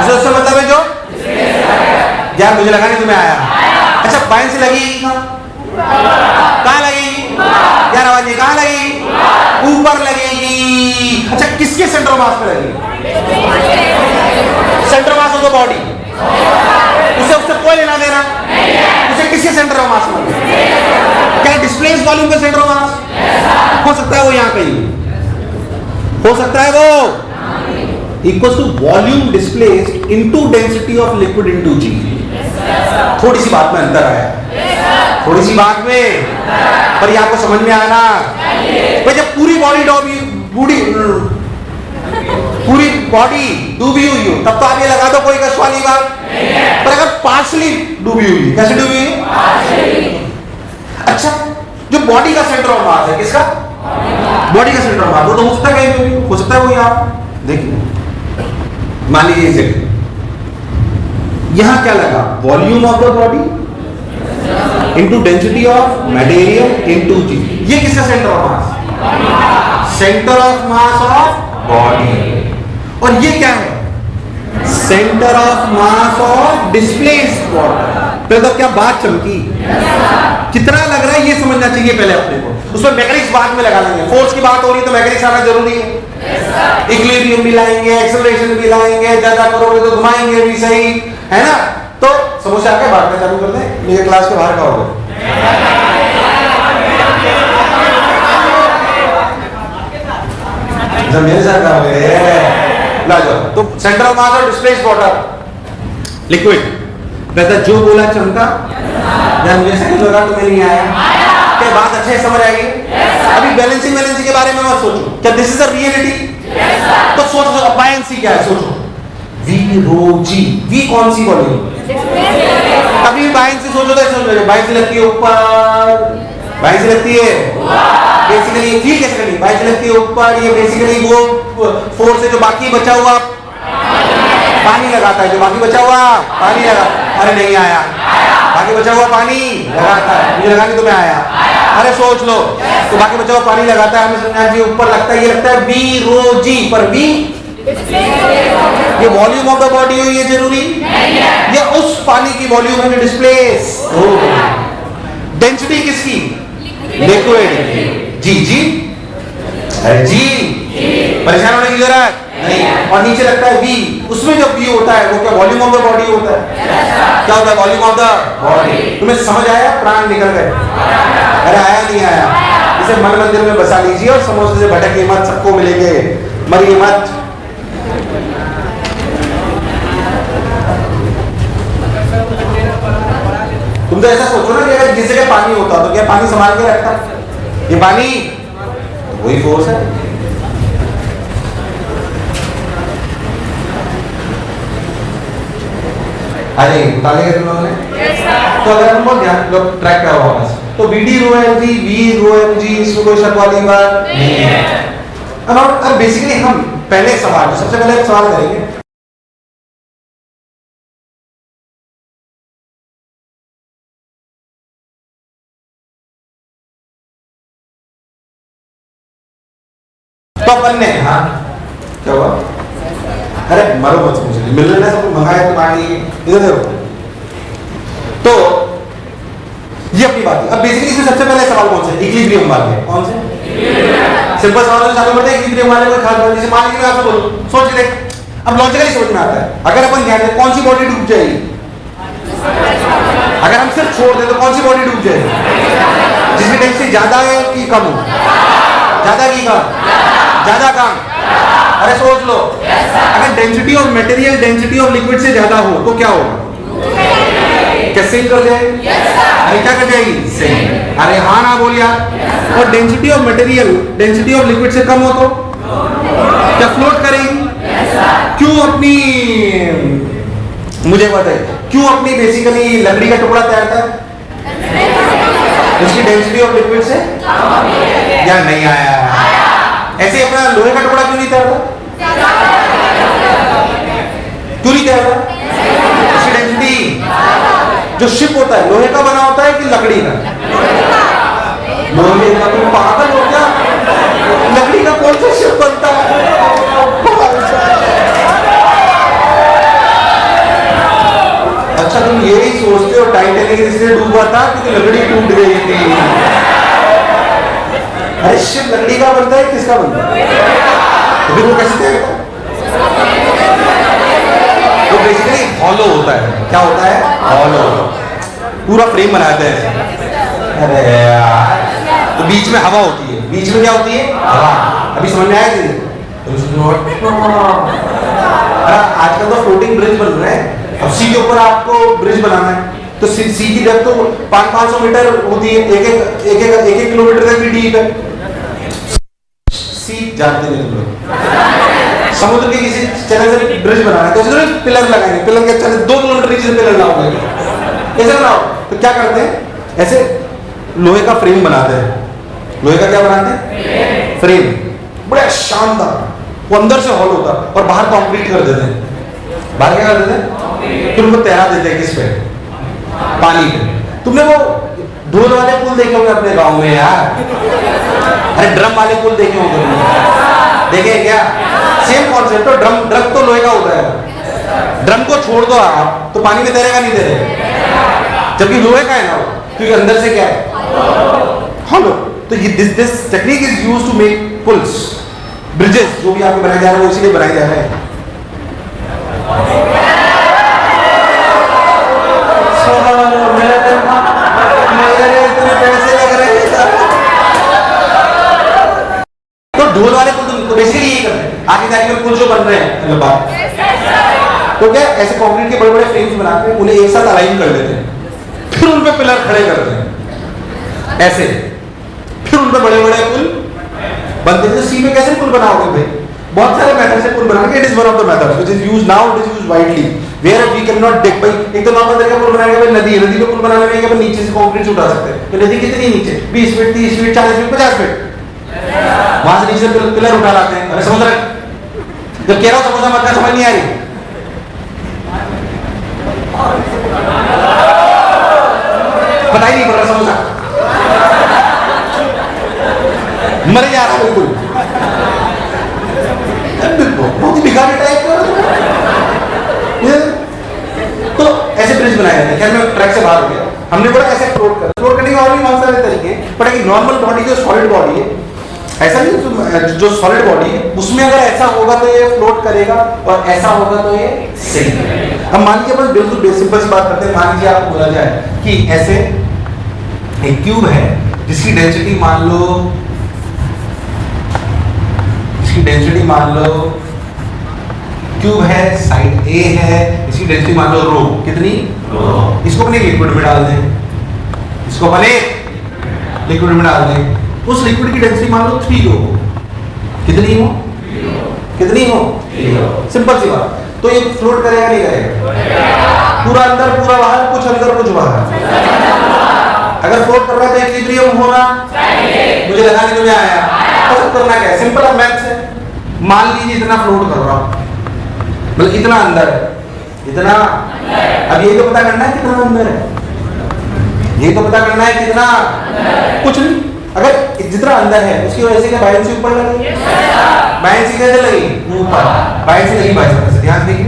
उसे उससे मतलब है जो, यार मुझे लगा नहीं तुम्हें आया। अच्छा, बायंसी से लगेगी कहां लगेगी? यार आवाज कहां लगेगी? ऊपर लगेगी। अच्छा, किसके सेंटर ऑफ मास पे लगेगी? Centre mass of the body. उसे उससे कोई लेना देना, उसे किसके सेंटर ऑफ मास में? क्या डिस्प्लेस वॉल्यूम के सेंटर ऑफ मास? हो सकता है वो यहां कहीं, हो सकता है वो equals to volume displaced into density of liquid into g. थोड़ी सी बात में अंतर आया, थोड़ी सी बात में, पर ये आपको समझ में आना। भाई जब पूरी बॉडी डूबी, पूरी बॉडी डूबी हुई हो, तब तो आप ये लगा दो कोई कष्ट वाली बात। पर अगर पार्शली डूबी हुई, कैसे डूबी हुई? अच्छा, जो बॉडी का सेंटर ऑफ मास है, किसका? बॉडी का सेंटर ऑफ मास, वो तो हो सकता है कहीं भी, हो सकता है वो यहाँ, देखिए मान लीजिए इसे, यहां क्या लगा? Volume of the body into density of material into g. ये किसका centre of mass? Centre of mass of body. और ये क्या है? Centre of mass of displaced water. तो क्या बात चमकी? कितना लग रहा है ये समझना चाहिए पहले अपने को, उसमें मैकेनिक्स बाद में लगा लेंगे। फोर्स की बात हो रही है तो मैकेनिक्स आना जरूरी है। इक्विलिब्रियम भी लाएंगे, एक्सेलरेशन भी लाएंगे, ज्यादा करोगे तो घुमाएंगे भी, सही है ना? तो समोसे आके बांटना चालू कर दें, मेरे क्लास के बाहर का होगा। मेरे साथ ला जाओ। तो सेंटर ऑफ मास और डिस्प्लेस्ड वाटर लिक्विड, वैसा जो बोला चमका, या मुझे सही लगा तुम्हें नहीं आया? क्या बात अच्छे समझ आएगी? अभी बैलेंसिंग के बारे में मत सोचो, क्या दिस इज अ रियलिटी? तो सोचो बायंसी क्या है, सोचो वी रो जी। वी कौन सी वॉल्यूम? कभी बायंसी सोचो तो सोचो, बायंसी लगती है ऊपर, बायंसी लगती है बेसिकली, ठीक है सेकंडली, बायंसी लगती है ऊपर। ये बेसिकली वो फोर्स है जो बाकी बचा हुआ पानी लगाता है, जो बाकी बचा हुआ पानी लगा, अरे नहीं आया, बाकी बचा हुआ पानी लगाता है, मुझे लगा नहीं तुम्हें आया, अरे सोच लो, तो बाकी बचा हुआ पानी लगाता है, हमें समझना जी ऊपर लगता है, ये लगता है वी रो जी। पर वी ये वॉल्यूम ऑफ द बॉडी हो, ये जरूरी नहीं है, ये उस पानी की वॉल्यूम है जो डिस्प्लेस। डेंसिटी किसकी? लिक्विड जी। जी जी, परेशान होने की जरूरत नहीं। और नीचे लगता है वी, उसमें जब वी होता है वो क्या वॉल्यूम ऑफ द बॉडी होता है? क्या होता है? Volume of the body. तुम्हें समझ आया? प्राण निकल गए? अरे आया नहीं आया? इसे मन मंदिर में बसा लीजिए और समोसे से भटकिए मत, सबको मिलेंगे, मरिए मत। तुम तो ऐसा सोचो ना कि अगर जिस जगह पानी होता तो क्या पानी संभाल के रखता? ये पानी तो वही फोर्स है। अरे उतारे गए तुम लोगों ने? तो अगर हम बहुत ध्यान लोग ट्रैक करा होगा तो VD रो mg V रो mg इसमें कोई शक वाली बात नहीं है। अब बेसिकली हम पहले सवाल जो सबसे पहले सवाल करेंगे तो अपन ने हाँ क्या हुआ? अरे मरो मत मुझे मिल रहा है सब मंगाया तो पानी इधर देखो। तो ये अपनी बात है। अब बेसिकली इसमें सबसे पहले सवाल कौन सा है? इक्विलिब्रियम वाले। कौन से? सिंपल सवाल चालू करते हैं इक्विलिब्रियम वाले कोई खास बात जैसे मान लीजिए आपसे बोलो सोच ले। अब लॉजिकली समझ में आता है अगर अपन ध्यान दें कौन सी बॉडी डूब जाएगी? अगर हम सिर्फ छोड़ दें तो कौन सी बॉडी डूब जाएगी? जिसकी डेंसिटी ज्यादा है कि कम हो? ज्यादा की कम? ज्यादा कम? अरे सोच लो अगर density of material density of liquid से ज्यादा हो तो क्या होगा? क्या सिंक कर जाएगी? अरे क्या कर जाएगी? सिंक। अरे हाँ ना बोल यार। और density of material density of liquid से कम हो तो क्या फ्लोट करेगी? क्यों अपनी मुझे बताइए क्यों अपनी बेसिकली लकड़ी का टुकड़ा तैरता है? उसकी डेंसिटी ऑफ लिक्विड से या नहीं आया? ऐसे अपना लोहे का टुकड़ा क्यों नहीं तैरता? क्यों नहीं तैरता? उसकी डेंसिटी जो शिप होता है लोहे का बना होता है कि लकड़ी का? लोहे का। तुम पागल हो क्या? लकड़ी का कौन सा शिप बनता है? अच्छा तुम यही सोचते हो टाइटैनिक इसलिए डूबा था क्योंकि लकड़ी टूट गई थी। अरे शिप लकड़ी का बनता है किसका बनता है? तो फिर वो कैसे तैरता है? वो बेसिकली हॉलो होता है। क्या होता है? हॉलो। पूरा फ्रेम बनाते हैं। अरे यार तो बीच में हवा होती है। बीच में क्या होती है? हवा। अभी समझ में आया कि आजकल तो फ्लोटिंग ब्रिज बन रहे हैं। अब सी के ऊपर आपको ब्रिज बनाना है तो सी की डेप्थ तो 500 मीटर होती है। एक किलोमीटर तक भी डीप है। सी जानते नहीं तुम लोग। समुद्र के किसी चैनल से ब्रिज बनाना है तो उसमें पिलर लगाएंगे। पिलर के चैनल 2 किलोमीटर नीचे से पिलर लाओगे कैसे बनाओ? तो क्या करते हैं ऐसे लोहे का फ्रेम बनाते हैं। लोहे का क्या बनाते हैं? फ्रेम। बड़ा शानदार। वो अंदर से हॉल होता है और बाहर कंक्रीट कर देते हैं। बाहर क्या कर देते हैं? फिर उनको तैरा देते हैं किस पे? पानी पे। तुमने वो ढोल वाले पुल देखे होंगे अपने गांव में यार? अरे ड्रम वाले पुल देखे होंगे तुमने? देखे क्या? Same concept. तो ड्रम तो लोहे का होता है। ड्रम को छोड़ दो आप तो पानी में तैरेगा नहीं तैरेगा जबकि लोहे का है ना क्योंकि अंदर से क्या है? हॉलो। तो ये this technique is used to make पुल्स ब्रिजेस जो भी आपके बनाए जा रहे हैं वो इसीलिए बनाए जा रहे हैं। तो ढोल वाले पुल तो बेसिकली यही करते हैं। आगे जाके पुल जो बन रहे हैं तो क्या ऐसे कंक्रीट के बड़े बड़े फ्रेम्स बनाते हैं उन्हें एक साथ अलाइन कर देते हैं फिर उन पे पिलर खड़े करते हैं ऐसे। फिर उन पे बड़े बड़े पुल बनते हैं। सी में कैसे पुल बनाओगे भाई? बहुत सारे मेथड से पुल बनाने के। It is one of the methods which is used now. It is used widely where we can not dig. भाई एक तो नॉर्मल तरीका पुल बनाने का नदी है। नदी पे पुल बनाने में अपन नीचे से कंक्रीट से उठा सकते हैं। तो नदी कितनी नीचे? 20 फीट 30 फीट 40 फीट 50 फीट वहां से नीचे से पिलर उठा लाते हैं। अरे समझ रहे? जब कह रहा हूं समोसा मत समझ नहीं आ रही? पता ही नहीं पड़ रहा समोसा मर जा रहा बिल्कुल। बहुत ही भिखारी टाइप का। तो ऐसे ब्रिज बनाए जाते हैं। खैर मैं ट्रैक से बाहर हो गया। हमने बोला ऐसे फ्लोट करने के और भी बहुत सारे तरीके हैं। बट एक नॉर्मल बॉडी जो सॉलिड बॉडी है ऐसा नहीं जो सॉलिड बॉडी है उसमें अगर ऐसा होगा तो ये फ्लोट करेगा और ऐसा होगा तो ये सिंक। अब मान लीजिए अपन बिल्कुल सिंपल सी बात करते हैं। मान लीजिए आपको बोला जाए कि ऐसे एक क्यूब है जिसकी डेंसिटी मान लो क्यूब है साइड ए है इसकी डेंसिटी मान लो रो कितनी? इसको अपने लिक्विड में डाल दें। इसको अपने लिक्विड में डाल दें। उस लिक्विड की डेंसिटी मान लो 3 हो। कितनी हो? सिंपल सी बात। तो ये फ्लोट करेगा नहीं करेगा? पूरा अंदर पूरा बाहर, कुछ अंदर कुछ बाहर। अगर फ्लोट कर रहा है तो इक्विलिब्रियम होना चाहिए। मुझे लगाने में आया, तो करना क्या है? सिंपल मैथ्स है। मान लीजिए इतना फ्लोट कर रहा हूं, मतलब इतना अंदर है, इतना, अब यही तो पता करना है कितना अंदर है, यही तो पता करना है कितना, कुछ नहीं। अगर जितना अंदर है उसकी वजह से क्या बायनेंसी ऊपर लगी? बायनेंसी कैसे लगी? ऊपर। बायनेंसी लगी बाय से, ध्यान देखिए,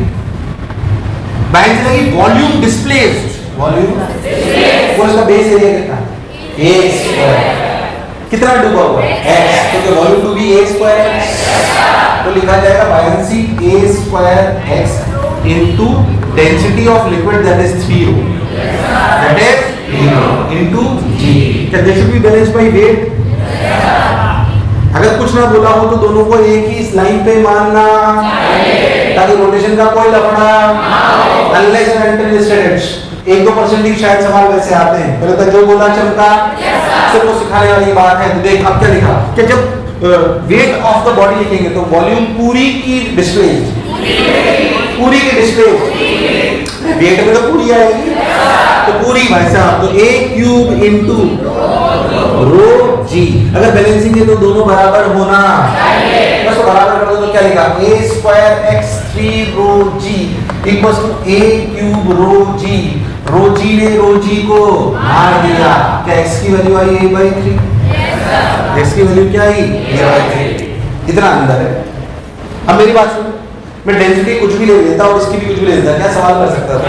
बायनेंसी लगी वॉल्यूम डिस्प्लेस्ड, वॉल्यूम और इसका बेस एरिया कितना? a square. कितना डूबा हुआ है? x, तो क्या volume to be a square, तो लिखा जाएगा buoyancy a square x into density of liquid that is 3 that is into g। क्या this should be balanced by weight? अगर कुछ ना बोला हो तो दोनों को एक ही लाइन पे मानना चाहिए ताकि रोटेशन का कोई लफड़ा ना हो। अनलेस एंड अनटिल स्टेटेड 1-2% ही शायद सवाल वैसे आते हैं। पहले तक जो बोला चमका, सिर्फ वो सिखाने वाली बात है। तो देख अब क्या लिखा कि जब वेट ऑफ द बॉडी लिखेंगे तो वॉल्यूम पूरी की डिस्प्लेस्ड, पूरी की डिस्प्लेस्ड, वेट में तो पूरी आएगी, तो पूरी भाई साहब, तो a क्यूब इनटू रो जी। अगर बैलेंसिंग है तो दोनों बराबर होना चाहिए, बस बराबर कर दो तो क्या लिखा? a square x 3 rho g equals to a cube rho g. Rho g ने रो जी को मार दिया, क्या x की वैल्यू आई a/3? x की वैल्यू क्या आई? a/3। इतना अंदर है। अब मेरी बात सुनो, मैं डेंसिटी कुछ भी ले लेता और इसकी भी कुछ भी ले लेता, क्या सवाल कर सकता था?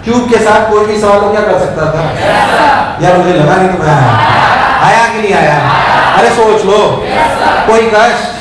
क्यूब के साथ कोई भी सवाल क्या कर सकता था? यार मुझे लगा नहीं तुम्हें आया कि नहीं आया? अरे सोच लो, कोई कष्ट